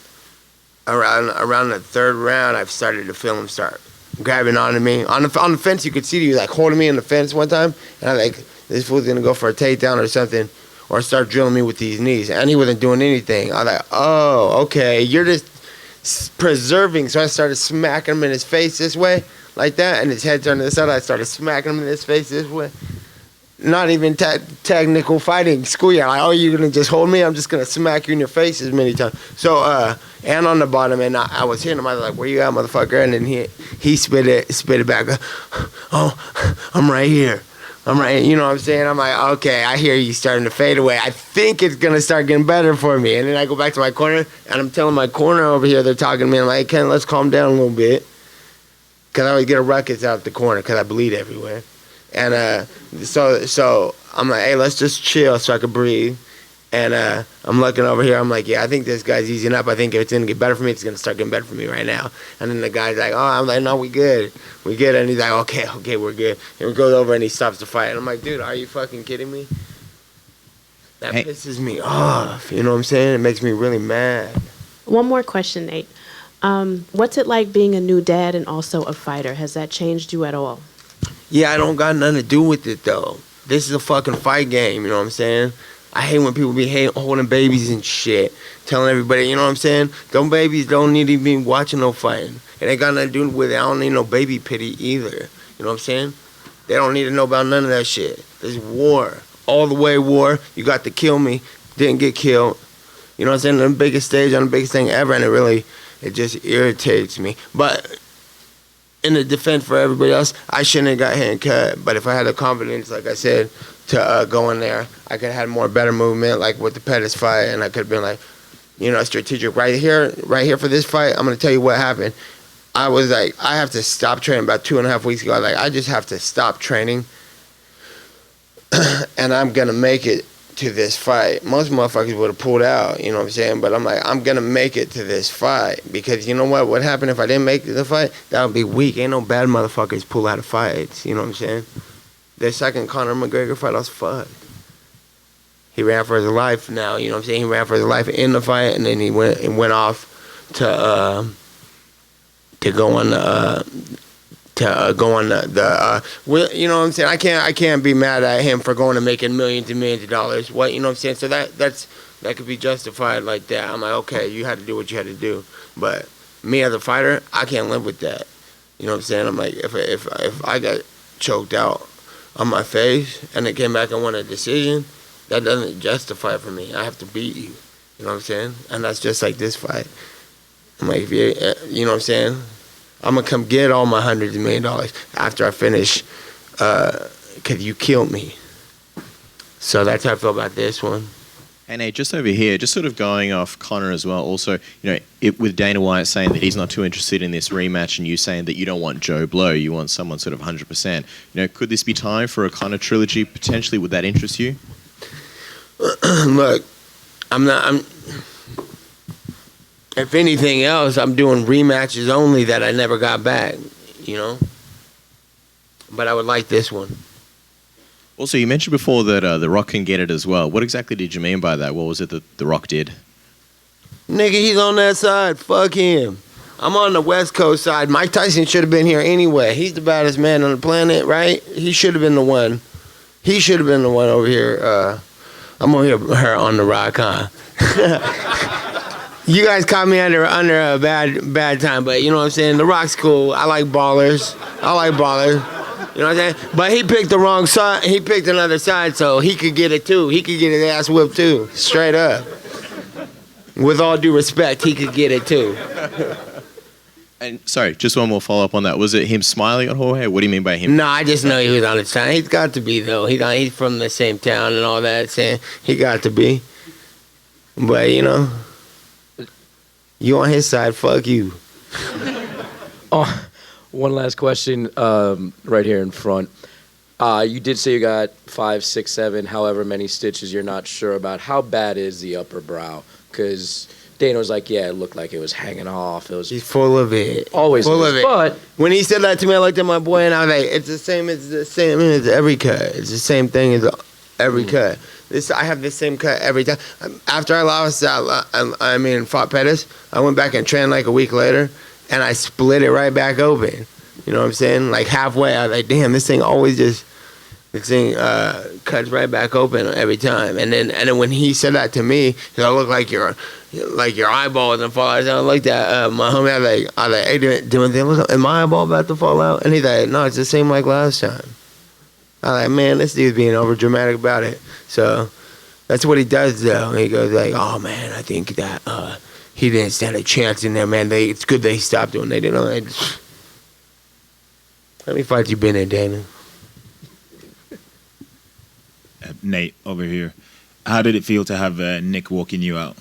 around the 3rd round, I've started to feel him start grabbing onto me. On the fence, you could see he was like holding me in the fence one time, and I was like, this fool's gonna go for a takedown or something, or start drilling me with these knees, and he wasn't doing anything. I was like, oh, okay, you're just preserving. So I started smacking him in his face this way, like that, and his head turned to the side. I started smacking him in his face this way. Not even technical fighting, schoolyard. Like, oh, you're gonna just hold me? I'm just gonna smack you in your face as many times. So, and on the bottom, and I was hitting him. I was like, "Where you at, motherfucker?" And then he spit it back. Oh, I'm right here. You know what I'm saying? I'm like, okay, I hear you starting to fade away. I think it's gonna start getting better for me. And then I go back to my corner, and I'm telling my corner over here, they're talking to me. I'm like, hey, Ken, let's calm down a little bit, because I always get a ruckus out the corner because I bleed everywhere. And so I'm like, hey, let's just chill so I could breathe. And I'm looking over here. I'm like, yeah, I think this guy's easing up. I think if it's going to get better for me, it's going to start getting better for me right now. And then the guy's like, oh, I'm like, no, we good. We good. And he's like, okay, we're good. And we goes over and he stops the fight. And I'm like, dude, are you fucking kidding me? That pisses me off. You know what I'm saying? It makes me really mad. One more question, Nate. What's it like being a new dad and also a fighter? Has that changed you at all? Yeah, I don't got nothing to do with it, though. This is a fucking fight game, you know what I'm saying? I hate when people be holding babies and shit, telling everybody, you know what I'm saying? Them babies don't need to be watching no fighting. It ain't got nothing to do with it. I don't need no baby pity either. You know what I'm saying? They don't need to know about none of that shit. There's war. All the way war. You got to kill me. Didn't get killed. You know what I'm saying? On the biggest stage, on the biggest thing ever, and it just irritates me. But in the defense for everybody else, I shouldn't have got hand cut. But if I had the confidence, like I said, to go in there, I could have had more better movement, like with the Pettis fight, and I could have been like, you know, strategic. Right here for this fight, I'm going to tell you what happened. I was like, I have to stop training about 2.5 weeks ago. Like, I just have to stop training, and I'm going to make it to this fight. Most motherfuckers would have pulled out, you know what I'm saying? But I'm like, I'm going to make it to this fight, because you know what would happen if I didn't make the fight? That would be weak. Ain't no bad motherfuckers pull out of fights, you know what I'm saying? The second Conor McGregor fight, I was fucked. He ran for his life now, you know what I'm saying? He ran for his life in the fight, and then he went off to go on you know what I'm saying? I can't be mad at him for going and making millions and millions of dollars. What, you know what I'm saying? So that could be justified like that. I'm like, okay, you had to do what you had to do. But me as a fighter, I can't live with that. You know what I'm saying? I'm like, if I got choked out on my face and it came back and won a decision, that doesn't justify it for me. I have to beat you. You know what I'm saying? And that's just like this fight. I'm like, if you know what I'm saying? I'm going to come get all my hundreds of $1 million after I finish, because you killed me. So that's how I feel about this one. Hey, Nate, just over here, just sort of going off Conor as well. Also, you know, with Dana White saying that he's not too interested in this rematch, and you saying that you don't want Joe Blow, you want someone sort of 100%. You know, could this be time for a Conor trilogy potentially? Would that interest you? Look, if anything else, I'm doing rematches only that I never got back, you know? But I would like this one. Also, you mentioned before that The Rock can get it as well. What exactly did you mean by that? What was it that The Rock did? Nigga, he's on that side. Fuck him. I'm on the West Coast side. Mike Tyson should have been here anyway. He's the baddest man on the planet, right? He should have been the one. He should have been the one over here. I'm over here on The Rock, huh? You guys caught me under a bad time, but you know what I'm saying? The Rock's cool. I like ballers. You know what I'm saying? But he picked the wrong side. He picked another side, so he could get it too. He could get his ass whipped too, straight up. With all due respect, he could get it too. And sorry, just one more follow up on that. Was it him smiling at Jorge? What do you mean by him? No, I just know he was on his side. He's got to be though. He's from the same town and all that. Saying he got to be. But you know, you on his side, fuck you. Oh, one last question, right here in front. You did say you got 5, 6, 7, however many stitches you're not sure about. How bad is the upper brow? Because Dana was like, yeah, it looked like it was hanging off. He's full of it. Always full of it. But when he said that to me, I looked at my boy and I was like, it's the same as every cut. It's the same thing as every cut. I have the same cut every time. After I lost, fought Pettis, I went back and trained like a week later, and I split it right back open. You know what I'm saying? Like halfway, I was like, damn, this thing cuts right back open every time. And then when he said that to me, he I look like your eyeball doesn't fall out. I looked at my homie. I was like, hey, is my eyeball about to fall out? And he's like, no, it's the same like last time. I was like, man, this dude's being over dramatic about it. So that's what he does though. He goes like, oh man, I think that he didn't stand a chance in there, man. It's good that he stopped doing. They didn't. Like, how many fights you been in, Dana? Nate over here. How did it feel to have Nick walking you out?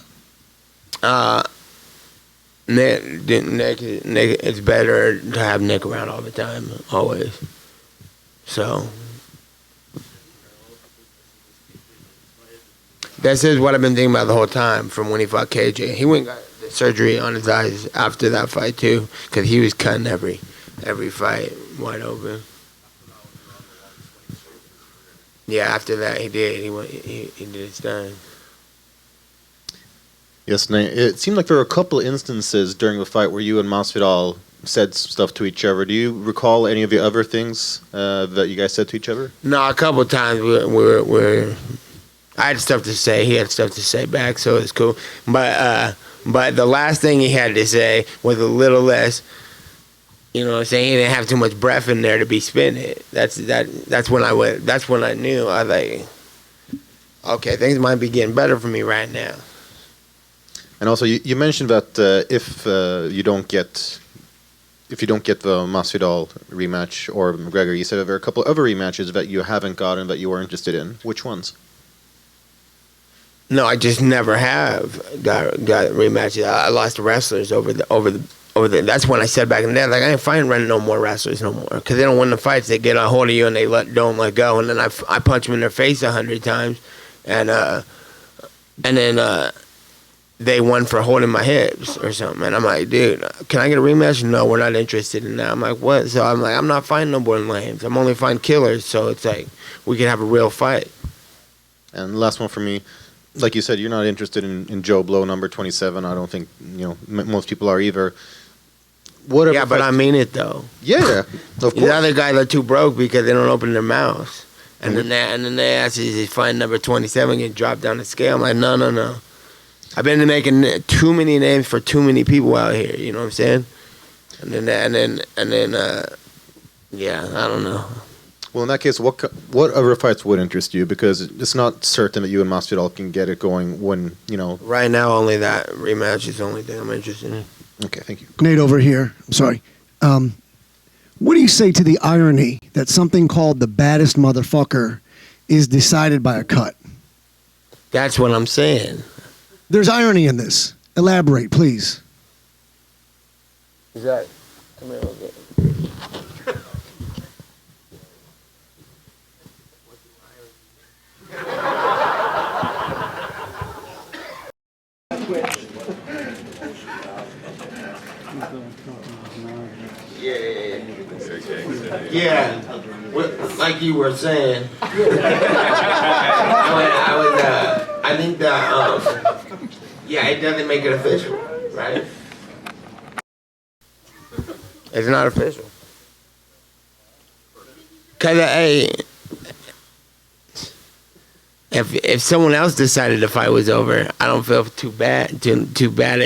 Nick, it's better to have Nick around all the time, always. So, This is what I've been thinking about the whole time from when he fought KJ. He went and got the surgery on his eyes after that fight too, because he was cutting every fight wide open. Yeah, after that he did. He did his thing. Yes, Nate. It seemed like there were a couple of instances during the fight where you and Masvidal said stuff to each other. Do you recall any of the other things that you guys said to each other? No, a couple of times I had stuff to say. He had stuff to say back, so it's cool. But the last thing he had to say was a little less. You know what I'm saying? He didn't have too much breath in there to be spitting it. That's when I went. That's when I knew. I was like, okay, things might be getting better for me right now. And also, you mentioned that if you don't get the Masvidal rematch or McGregor, you said there are a couple other rematches that you haven't gotten that you were interested in. Which ones? No, I just never have got rematches. I lost to wrestlers over the. That's when I said back in the day, like I ain't fighting no more wrestlers no more, because they don't win the fights. They get a hold of you and they don't let go, and then I punch them in their face 100 times, and then they won for holding my hips or something. And I'm like, dude, can I get a rematch? No, we're not interested in that. I'm like, what? So I'm like, I'm not fighting no more lames. I'm only fighting killers. So it's like we can have a real fight. And last one for me. Like you said, you're not interested in Joe Blow, number 27. I don't think most people are either. Yeah, but I mean it though. Yeah, of course. The other guys are too broke because they don't open their mouths, and then they ask is he fighting number 27 get dropped down the scale. I'm like, no. I've been making too many names for too many people out here. You know what I'm saying? And then yeah, I don't know. Well, in that case, what other fights would interest you? Because it's not certain that you and Masvidal can get it going when, Right now, only that rematch is the only thing I'm interested in. Okay, thank you. Nate over here. I'm sorry. What do you say to the irony that something called the baddest motherfucker is decided by a cut? That's what I'm saying. There's irony in this. Elaborate, please. Is that? Come here, okay. Yeah, like you were saying, I think that, it doesn't make it official, right? It's not official. Cause if someone else decided the fight was over, I don't feel too bad as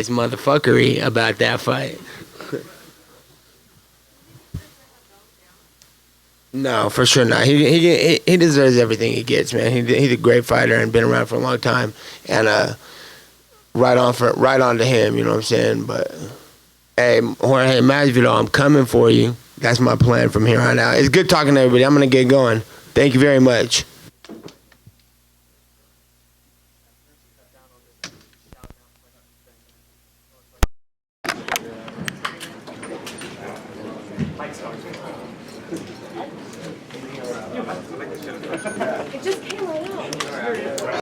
motherfuckery about that fight. No, for sure not. He deserves everything he gets, man. He's a great fighter and been around for a long time, and right on to him. You know what I'm saying? But hey, Jorge Masvidal, I'm coming for you. That's my plan from here on out. It's good talking to everybody. I'm gonna get going. Thank you very much. It just came right out.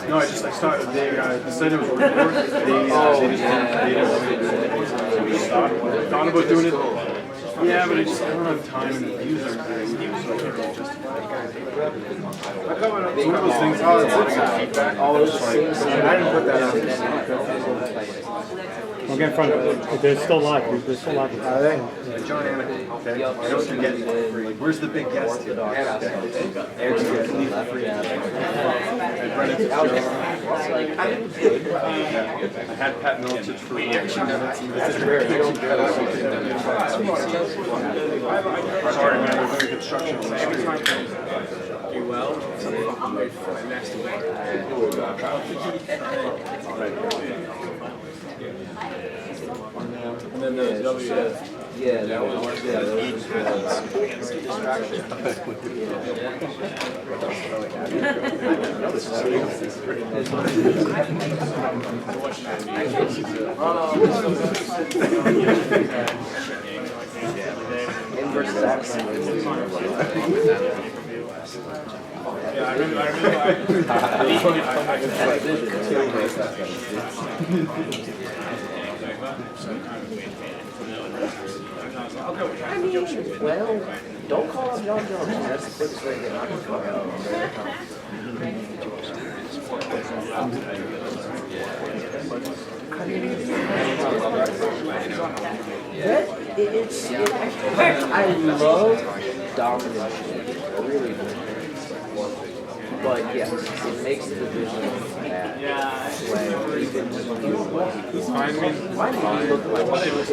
No, I started. They said it was recorded. They thought about doing it. Yeah, but I don't have time and the views are so I can't really justify it. It's one of those things. Oh, it's good feedback. I didn't put that out. We'll get in front of it. They're still live. They're still live. Are they? John Anakin. Okay. I know you're getting it. Where's the big guest here? I had Pat Milicic for 2 minutes. Sorry, man. We're doing construction. Every time. Do well. Next to and then the WF. Yeah, that was distraction. Inverse accent. Yeah, I remember. I mean, well, don't call up John Jones. That's the quickest way to get knocked the fuck out. I love dominance. I really do. But yes, it makes the division bad. He's fine. Why did he look like I thought there was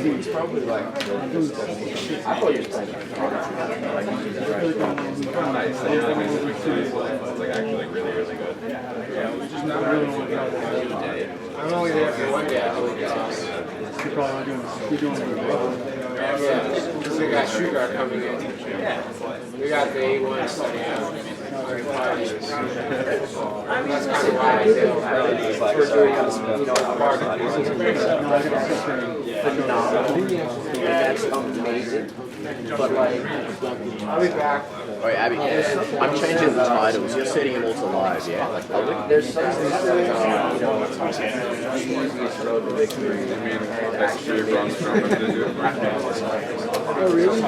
It's probably like I thought you were saying like actually really good. Yeah, we just not really want to go. I'm only there for 1 day. You're probably doing it. Yeah, because we got Sugar coming in. Yeah. We got the A1 study out. That's kind of why I feel for doing phenomenal. That's amazing. But like, I'll be back. All right, Abby, I'm changing the titles. You're setting them all to live, yeah? There's something that, easiest road to victory. Oh, really?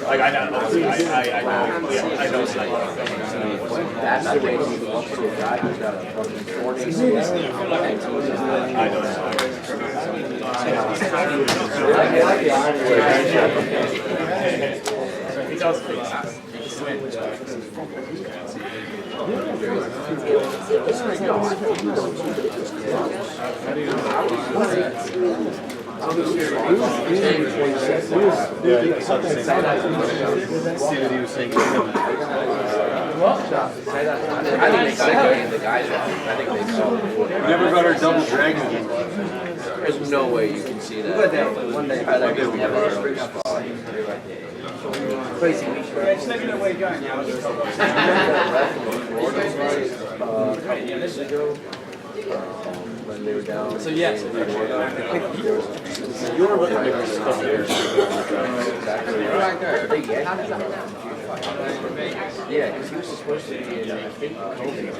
Like, I know. That's the way you look to a guy who's got a fucking 40 I know. He does Never got our double dragon. There's no way you can see that. One day, crazy week. Yeah, just let me know where you're going. When they were down. So yes, you were looking at stuff there. Yeah, because he was supposed to be in, I think, COVID,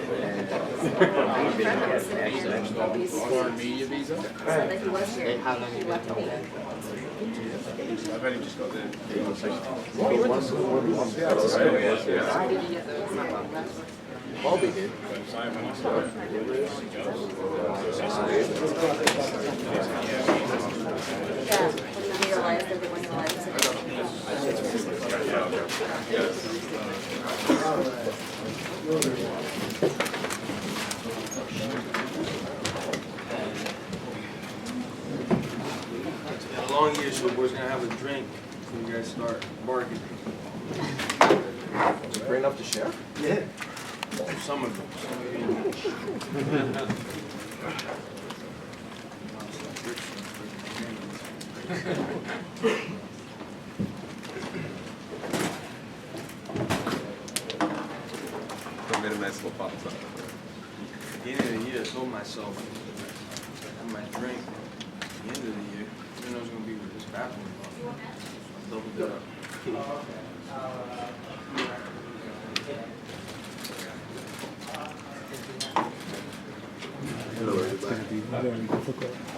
and he didn't get an foreign media visa. And how long he left home? I bet he just got there. Bobby did. In a long year, so we're gonna have a drink before you guys start bargaining. Bring enough to share? Yeah. Some of I made a nice little pop top. At the end of the year, I told myself I might drink at the end of the year. I didn't know it was going to be with this bathroom. I doubled it up.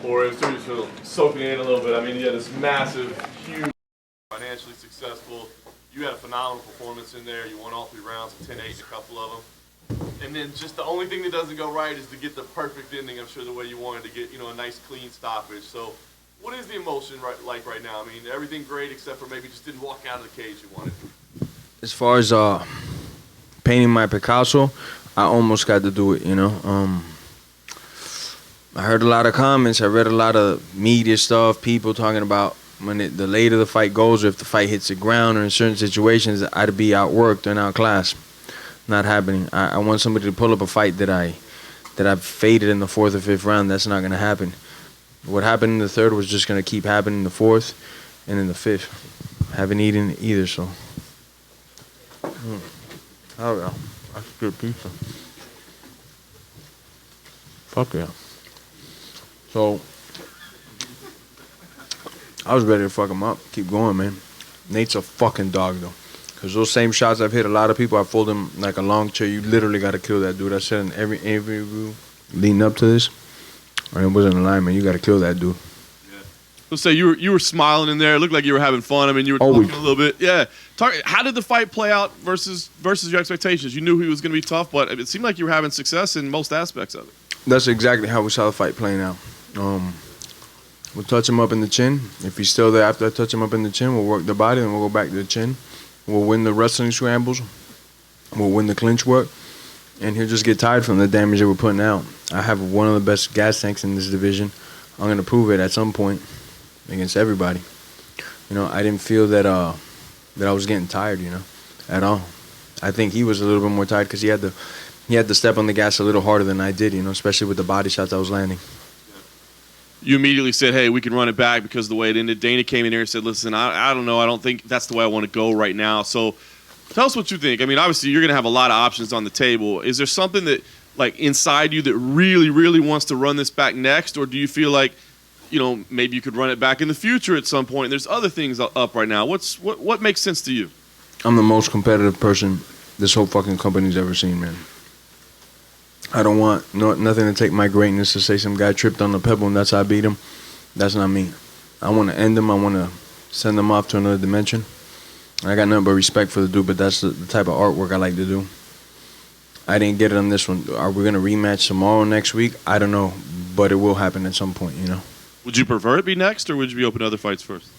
Or it's just soaking in a little bit. I mean, you had this massive, huge, financially successful. You had a phenomenal performance in there. You won all 3 rounds, 10-8 in a couple of them. And then just the only thing that doesn't go right is to get the perfect ending, I'm sure, the way you wanted to get, a nice clean stoppage. So what is the emotion like right now? I mean, everything great except for maybe just didn't walk out of the cage you wanted. As far as painting my Picasso, I almost got to do it, I heard a lot of comments. I read a lot of media stuff, people talking about the later the fight goes, or if the fight hits the ground, or in certain situations, I'd be outworked or outclassed. Not happening. I want somebody to pull up a fight that I've faded in the 4th or 5th round. That's not going to happen. What happened in the 3rd was just going to keep happening in the 4th and in the 5th. Haven't eaten either, so. Oh, yeah. That's good pizza. Fuck yeah. So, I was ready to fuck him up. Keep going, man. Nate's a fucking dog, though. Because those same shots I've hit a lot of people, I fold them like a long chair. You literally got to kill that dude. I said in every interview leading up to this, or it wasn't a line, man. You got to kill that dude. Let's say you were smiling in there. It looked like you were having fun. I mean, you were talking a little bit. Yeah. How did the fight play out versus your expectations? You knew he was going to be tough, but it seemed like you were having success in most aspects of it. That's exactly how we saw the fight playing out. We'll touch him up in the chin. If he's still there after I touch him up in the chin, we'll work the body, and we'll go back to the chin. We'll win the wrestling scrambles. We'll win the clinch work. And he'll just get tired from the damage that we're putting out. I have one of the best gas tanks in this division. I'm going to prove it at some point against everybody. I didn't feel that I was getting tired, at all. I think he was a little bit more tired because he had to step on the gas a little harder than I did, especially with the body shots I was landing. You immediately said, hey, we can run it back because of the way it ended. Dana came in here and said, listen, I don't know. I don't think that's the way I want to go right now. So tell us what you think. I mean, obviously, you're going to have a lot of options on the table. Is there something that, inside you that really, really wants to run this back next? Or do you feel like, maybe you could run it back in the future at some point? There's other things up right now. What makes sense to you? I'm the most competitive person this whole fucking company's ever seen, man. I don't want nothing to take my greatness to say some guy tripped on the pebble and that's how I beat him. That's not me. I want to end him. I want to send him off to another dimension. I got nothing but respect for the dude, but that's the type of artwork I like to do. I didn't get it on this one. Are we going to rematch tomorrow, next week? I don't know, but it will happen at some point, Would you prefer it be next, or would you be open to other fights first?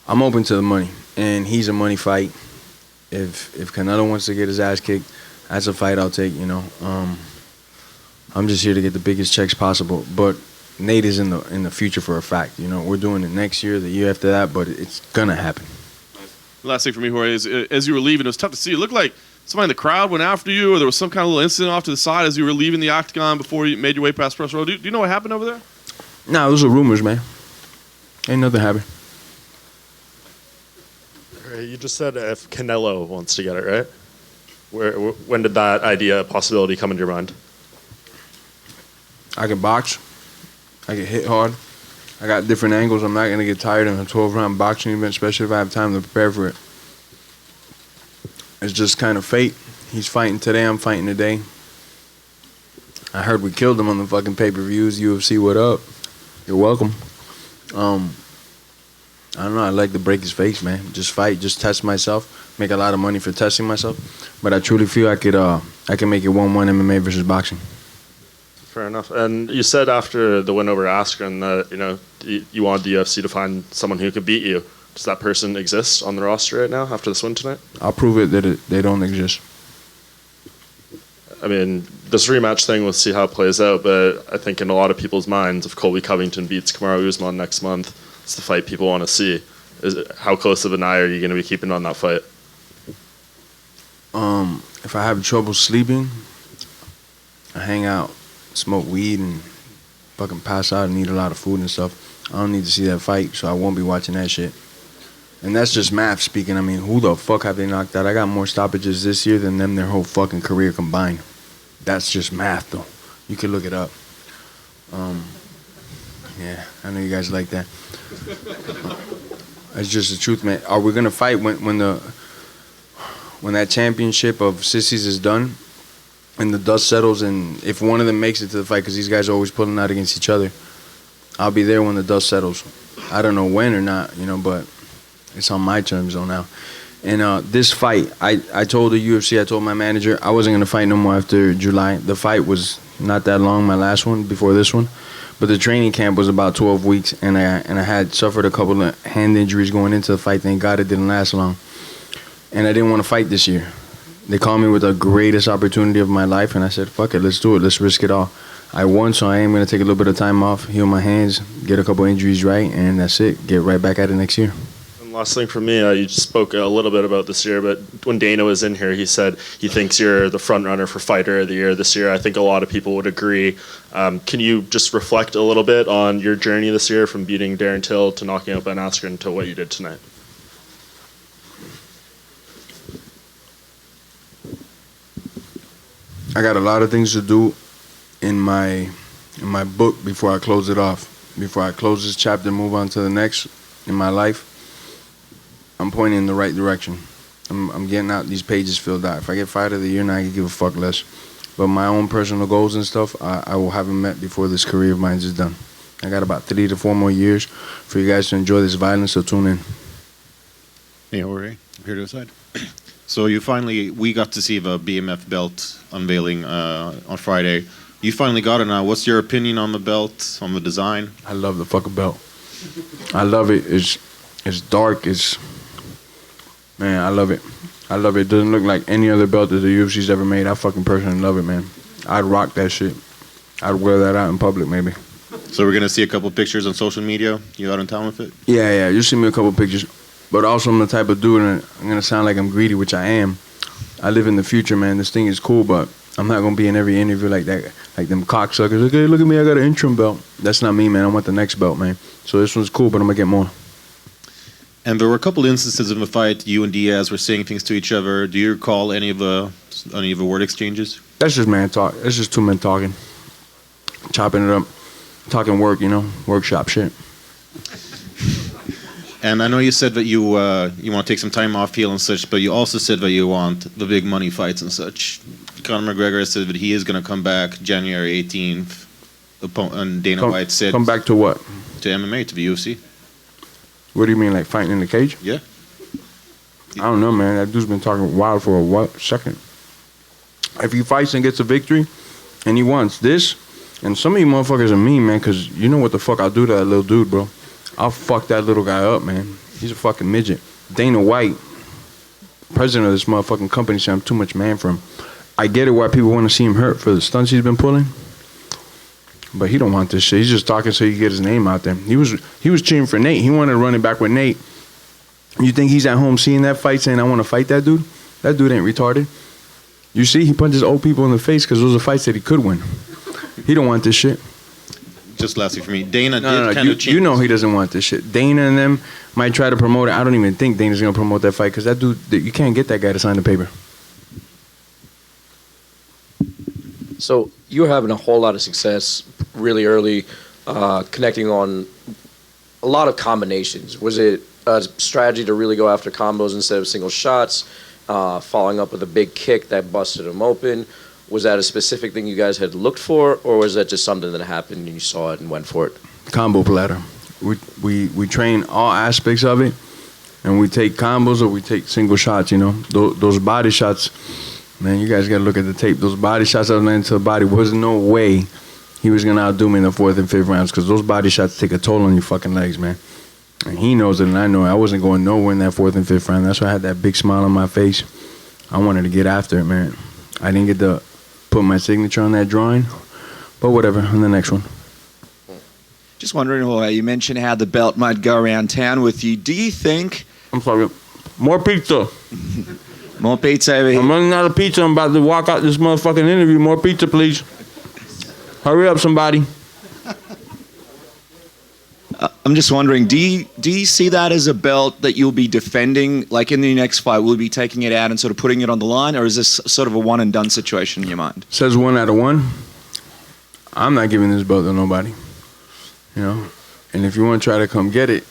I'm open to the money, and he's a money fight. If Canelo wants to get his ass kicked, that's a fight I'll take, I'm just here to get the biggest checks possible. But Nate is in the future for a fact. We're doing it next year, the year after that, but it's going to happen. The last thing for me, Jorge, is as you were leaving, it was tough to see. It looked like somebody in the crowd went after you, or there was some kind of little incident off to the side as you were leaving the octagon before you made your way past press row. Do you know what happened over there? No, those are rumors, man. Ain't nothing happened. You just said if Canelo wants to get it, right? When did that possibility come into your mind? I can box. I can hit hard. I got different angles. I'm not going to get tired in a 12-round boxing event, especially if I have time to prepare for it. It's just kind of fate. He's fighting today. I'm fighting today. I heard we killed him on the fucking pay-per-views. UFC, what up? You're welcome. I don't know. I like to break his face, man. Just fight. Just test myself. Make a lot of money for testing myself. But I truly feel I can make it 1-1 MMA versus boxing. Fair enough. And you said after the win over Askren that you wanted the UFC to find someone who could beat you. Does that person exist on the roster right now after this win tonight? I'll prove it that they don't exist. I mean, this rematch thing, we'll see how it plays out, but I think in a lot of people's minds, if Colby Covington beats Kamaru Usman next month, it's the fight people want to see. How close of an eye are you going to be keeping on that fight? If I have trouble sleeping, hang out, smoke weed, and fucking pass out and eat a lot of food and stuff. I don't need to see that fight, so I won't be watching that shit. And that's just math speaking. I mean, who the fuck have they knocked out? I got more stoppages this year than them their whole fucking career combined. That's just math, though. You can look it up. Yeah, I know you guys like that. That's just the truth, man. Are we gonna fight when that championship of sissies is done and the dust settles, and if one of them makes it to the fight, because these guys are always pulling out against each other, I'll be there when the dust settles. I don't know when or not, but it's on my terms though now. And this fight, I told the UFC, I told my manager I wasn't gonna fight no more after July. The fight was not that long, my last one before this one. But the training camp was about 12 weeks, and I had suffered a couple of hand injuries going into the fight. Thank God it didn't last long. And I didn't want to fight this year. They called me with the greatest opportunity of my life, and I said, fuck it, let's do it. Let's risk it all. I won, so I am going to take a little bit of time off, heal my hands, get a couple injuries right, and that's it. Get right back at it next year. Last thing for me, you spoke a little bit about this year, but when Dana was in here, he said he thinks you're the front runner for Fighter of the Year this year. I think a lot of people would agree. Can you just reflect a little bit on your journey this year from beating Darren Till to knocking out Ben Askren to what you did tonight? I got a lot of things to do in my book before I close it off. Before I close this chapter and move on to the next in my life, I'm pointing in the right direction. I'm getting out these pages filled out. If I get Fighter of the Year, now I can give a fuck less. But my own personal goals and stuff, I will have them met before this career of mine is done. I got about 3 to 4 more years for you guys to enjoy this violence, so tune in. Hey, Jorge, I'm here to decide. So we got to see the BMF belt unveiling on Friday. You finally got it now. What's your opinion on the belt, on the design? I love the fucking belt. I love it. It's dark. Man, I love it. I love it. It doesn't look like any other belt that the UFC's ever made. I fucking personally love it, man. I'd rock that shit. I'd wear that out in public, maybe. So we're going to see a couple pictures on social media? You out in town with it? Yeah. You'll see me a couple pictures. But also I'm the type of dude, and I'm going to sound like I'm greedy, which I am. I live in the future, man. This thing is cool, but I'm not going to be in every interview like that. Like them cocksuckers. Okay, look at me, I got an interim belt. That's not me, man. I want the next belt, man. So this one's cool, but I'm going to get more. And there were a couple instances in the fight, you and Diaz were saying things to each other. Do you recall any of the word exchanges? That's just man talk. That's just two men talking. Chopping it up. Talking work, workshop shit. And I know you said that you want to take some time off, heal and such, but you also said that you want the big money fights and such. Conor McGregor said that he is going to come back January 18th. And Dana White said... Come back to what? To MMA, to the UFC. What do you mean, like fighting in the cage? Yeah. I don't know, man. That dude's been talking wild for a second. If he fights and gets a victory, and he wants this, and some of you motherfuckers are mean, man, because you know what the fuck I'll do to that little dude, bro. I'll fuck that little guy up, man. He's a fucking midget. Dana White, president of this motherfucking company, said I'm too much man for him. I get it why people want to see him hurt for the stunts he's been pulling. But he don't want this shit. He's just talking so he can get his name out there. He was cheering for Nate. He wanted to run it back with Nate. You think he's at home seeing that fight saying, I want to fight that dude? That dude ain't retarded. You see, he punches old people in the face because those are fights that he could win. He don't want this shit. Just lastly for me, Dana No, did kind of change. You know he doesn't want this shit. Dana and them might try to promote it. I don't even think Dana's going to promote that fight because that dude, you can't get that guy to sign the paper. So you were having a whole lot of success really early, connecting on a lot of combinations. Was it a strategy to really go after combos instead of single shots, following up with a big kick that busted him open? Was that a specific thing you guys had looked for, or was that just something that happened and you saw it and went for it? Combo platter. We train all aspects of it, and we take combos or we take single shots, Those body shots, man, you guys got to look at the tape. Those body shots I was landing to the body, was no way he was going to outdo me in the 4th and 5th rounds because those body shots take a toll on your fucking legs, man. And he knows it and I know it. I wasn't going nowhere in that 4th and 5th round. That's why I had that big smile on my face. I wanted to get after it, man. I didn't get to put my signature on that drawing, but whatever, on the next one. Just wondering, Jorge, you mentioned how the belt might go around town with you. Do you think... I'm sorry. More pizza. More pizza over here. I'm running out of pizza. I'm about to walk out this motherfucking interview. More pizza, please. Hurry up, somebody. I'm just wondering, do you see that as a belt that you'll be defending, like in the next fight? Will you be taking it out and sort of putting it on the line, or is this sort of a one and done situation in your mind? Says 1 out of 1. I'm not giving this belt to nobody. You know? And if you want to try to come get it,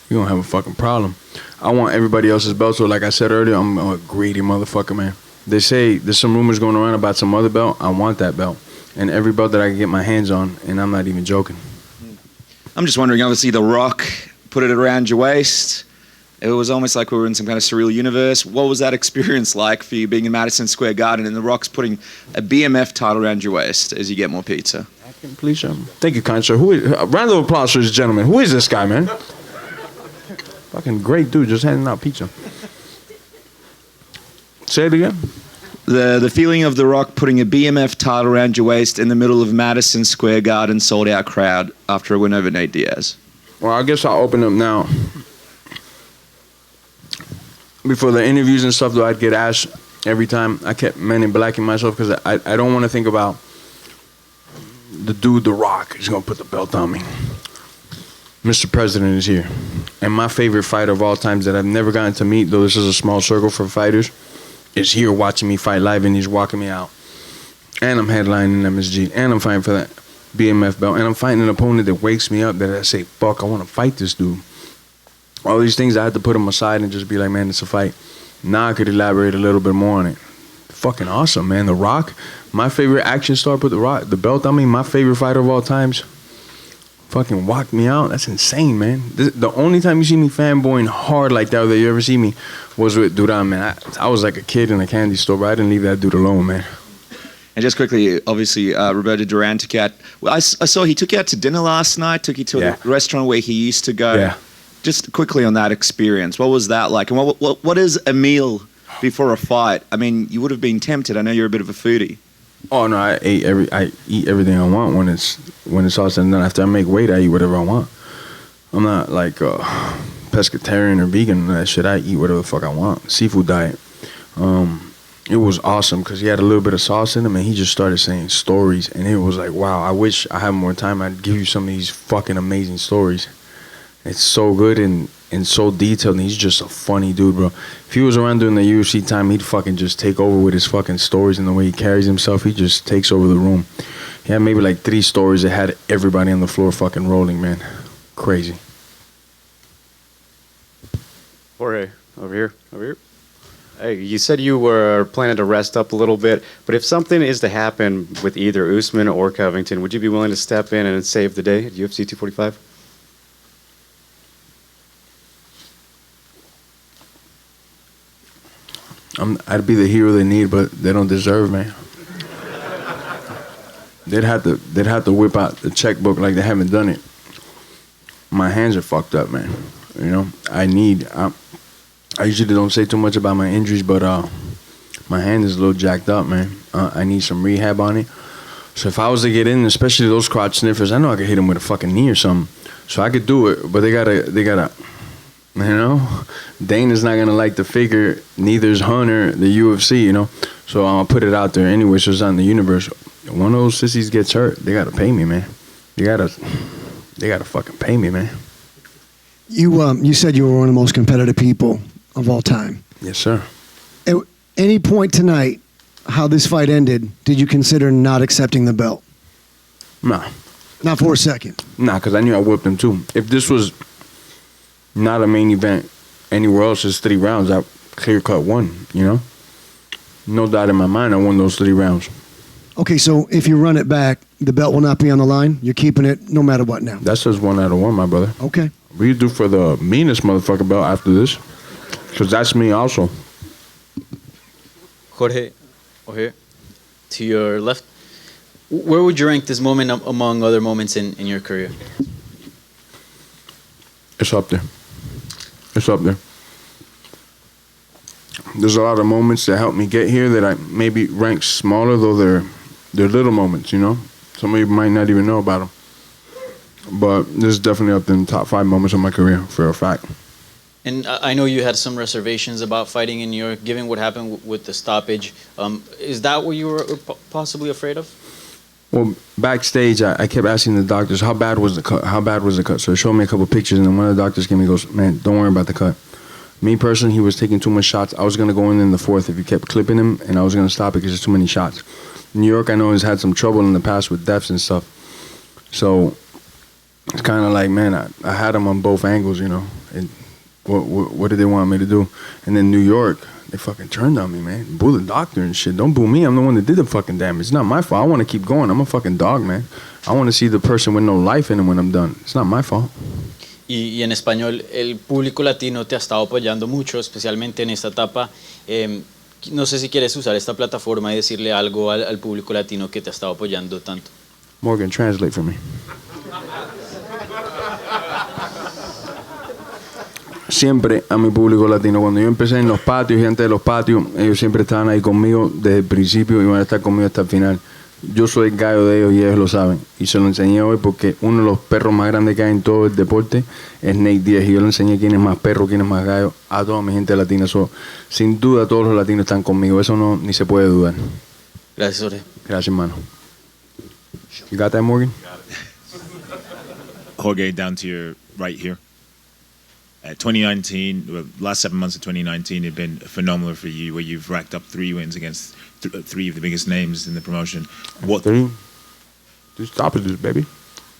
you're going to have a fucking problem. I want everybody else's belt, so like I said earlier, I'm a greedy motherfucker, man. They say there's some rumors going around about some other belt. I want that belt. And every belt that I can get my hands on, and I'm not even joking. I'm just wondering, obviously, The Rock put it around your waist. It was almost like we were in some kind of surreal universe. What was that experience like for you being in Madison Square Garden and The Rock's putting a BMF title around your waist as you get more pizza? Please, thank you, kind sir. Round of applause for this gentleman. Who is this guy, man? Fucking great dude, just handing out pizza. Say it again. The feeling of The Rock putting a BMF title around your waist in the middle of Madison Square Garden sold out crowd after a win over Nate Diaz. Well, I guess I'll open up now. Before the interviews and stuff, though, I'd get asked every time. I kept men in blacking myself because I don't want to think about the dude, The Rock, is going to put the belt on me. Mr. President is here. And my favorite fighter of all times that I've never gotten to meet, though this is a small circle for fighters, is here watching me fight live, and he's walking me out. And I'm headlining MSG, and I'm fighting for that BMF belt, and I'm fighting an opponent that wakes me up, that I say, fuck, I want to fight this dude. All these things, I had to put them aside and just be like, man, it's a fight. Now I could elaborate a little bit more on it. Fucking awesome, man. The Rock, my favorite action star, put the belt on me, my favorite fighter of all times, fucking walked me out. That's insane, man. The only time you see me fanboying hard like that you ever see me was with Duran, man. I was like a kid in a candy store, but I didn't leave that dude alone, man. And just quickly, obviously, Roberto Duran took you out. Well, I saw he took you out to dinner last night, took you to a restaurant where he used to go. Yeah. Just quickly on that experience, what was that like? And what is a meal before a fight? I mean, you would have been tempted. I know you're a bit of a foodie. Oh no, I eat everything I want when it's all said and done. After I make weight, I eat whatever I want. I'm not like pescatarian or vegan and that shit. I eat whatever the fuck I want. Seafood diet. It was awesome because he had a little bit of sauce in him, and he just started saying stories, and it was like, wow. I wish I had more time. I'd give you some of these fucking amazing stories. It's so good and so detailed, and he's just a funny dude, bro. If he was around during the UFC time, he'd fucking just take over with his fucking stories and the way he carries himself. He just takes over the room. He had maybe like 3 stories that had everybody on the floor fucking rolling, man. Crazy. Jorge, over here. Hey, you said you were planning to rest up a little bit, but if something is to happen with either Usman or Covington, would you be willing to step in and save the day at UFC 245? I'd be the hero they need, but they don't deserve, man. They'd have to whip out the checkbook like they haven't done it. My hands are fucked up, man. You know, I usually don't say too much about my injuries, but my hand is a little jacked up, man. I need some rehab on it. So if I was to get in, especially those crotch sniffers, I know I could hit them with a fucking knee or something. So I could do it, but they gotta. You know, Dana's not gonna like the figure. Neither's Hunter, the UFC. You know, so I'll put it out there anyway. So it's out in the universe. One of those sissies gets hurt, they gotta pay me, man. They gotta fucking pay me, man. You said you were one of the most competitive people of all time. Yes, sir. At any point tonight, how this fight ended, did you consider not accepting the belt? Nah. Not for a second? Nah, because I knew I whipped him too. If this was not a main event anywhere else, it's 3 rounds, I clear-cut won, you know? No doubt in my mind I won those 3 rounds. Okay, so if you run it back, the belt will not be on the line? You're keeping it no matter what now? That's just 1 out of 1, my brother. Okay. What do you do for the meanest motherfucker belt after this? Because that's me also. Jorge, over here, to your left. Where would you rank this moment among other moments in your career? It's up there. It's up there. There's a lot of moments that helped me get here that I maybe rank smaller, though they're little moments, you know? Some of you might not even know about them. But this is definitely up in the top 5 moments of my career, for a fact. And I know you had some reservations about fighting in New York, given what happened with the stoppage. Is that what you were possibly afraid of? Well, backstage, I kept asking the doctors, how bad was the cut? How bad was the cut? So they showed me a couple pictures, and then one of the doctors came and goes, man, don't worry about the cut. Me personally, he was taking too much shots. I was going to go in the fourth if he kept clipping him, and I was going to stop it because there's too many shots. New York, I know, has had some trouble in the past with deaths and stuff. So it's kind of like, man, I had him on both angles, you know. And what did they want me to do? And then New York, they fucking turned on me, man. Boo the doctor and shit. Don't boo me. I'm the one that did the fucking damage. It's not my fault. I want to keep going. I'm a fucking dog, man. I want to see the person with no life in him when I'm done. It's not my fault. Y en español, el público latino te ha estado apoyando mucho, especialmente en esta etapa. No sé si quieres usar esta plataforma y decirle algo al público latino que te ha estado apoyando tanto. Morgan, translate for me. Siempre a mi público latino, cuando yo empecé en los patios y antes de los patios, ellos siempre estaban ahí conmigo desde el principio y van a estar conmigo hasta el final. Yo soy el gallo de ellos y ellos lo saben. Y se lo enseñé hoy porque uno de los perros más grandes que hay en todo el deporte es Nate Diaz. Y yo le enseñé quién es más perro, quién es más gallo a toda mi gente latina. Sin duda todos los latinos están conmigo. Eso no ni se puede dudar. Gracias, Jorge. Gracias, hermano. You got that, Morgan? Jorge, down to your right here. 2019, well, last 7 months of 2019 have been phenomenal for you, where you've racked up 3 wins against three of the biggest names in the promotion. What? Three stoppages, baby.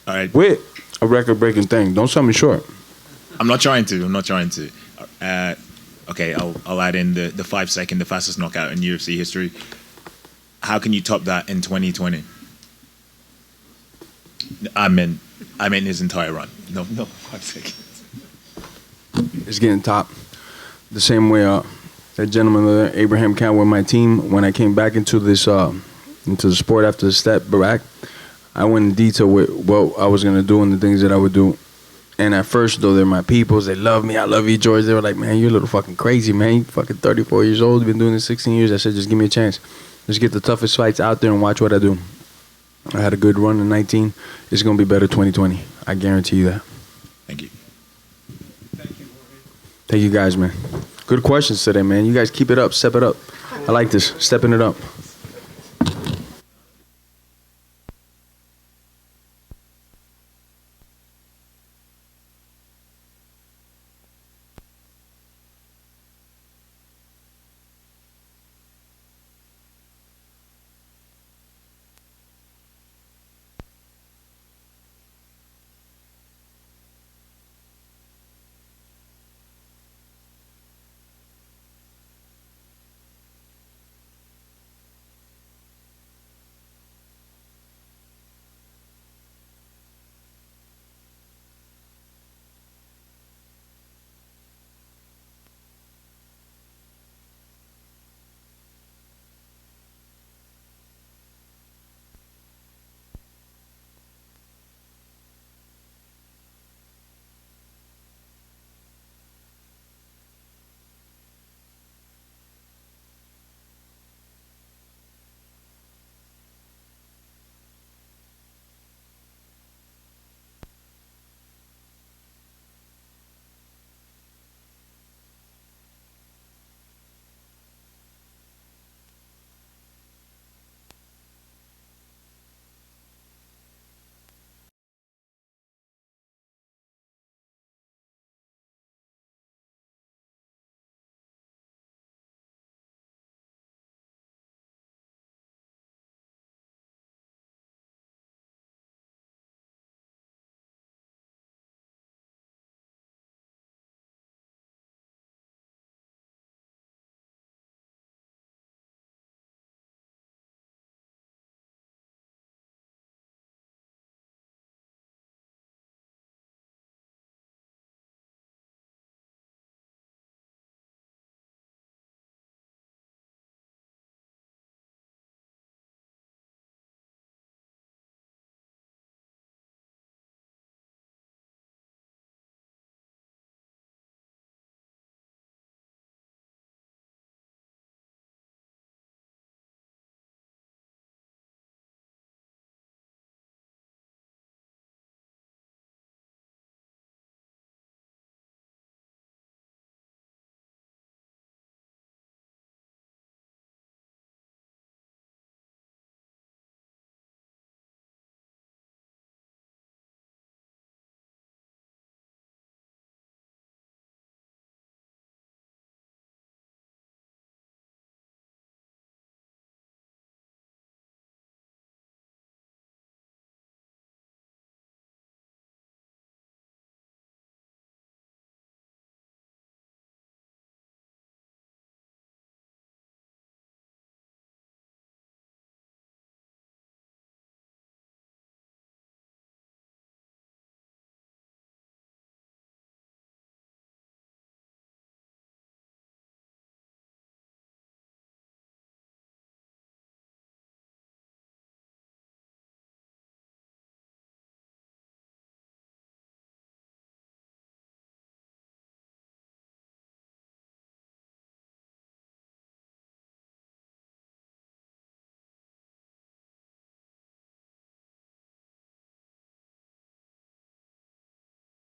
All right. With a record-breaking thing. Don't sell me short. I'm not trying to. Okay, I'll add in the 5-second, the fastest knockout in UFC history. How can you top that in 2020? I meant his entire run. No, 5 seconds. It's getting top. The same way that gentleman there, Abraham Count, with my team, when I came back into this into the sport after the step back, I went in detail with what I was gonna do and the things that I would do. And at first, though, they're my peoples. They love me. I love you, George. They were like, man, you're a little fucking crazy, man. You're fucking 34 years old. You've been doing this 16 years. I said, just give me a chance. Just get the toughest fights out there and watch what I do. I had a good run in 19. It's gonna be better 2020. I guarantee you that. Thank you. Thank you guys, man. Good questions today, man. You guys keep it up. Step it up. I like this. Stepping it up.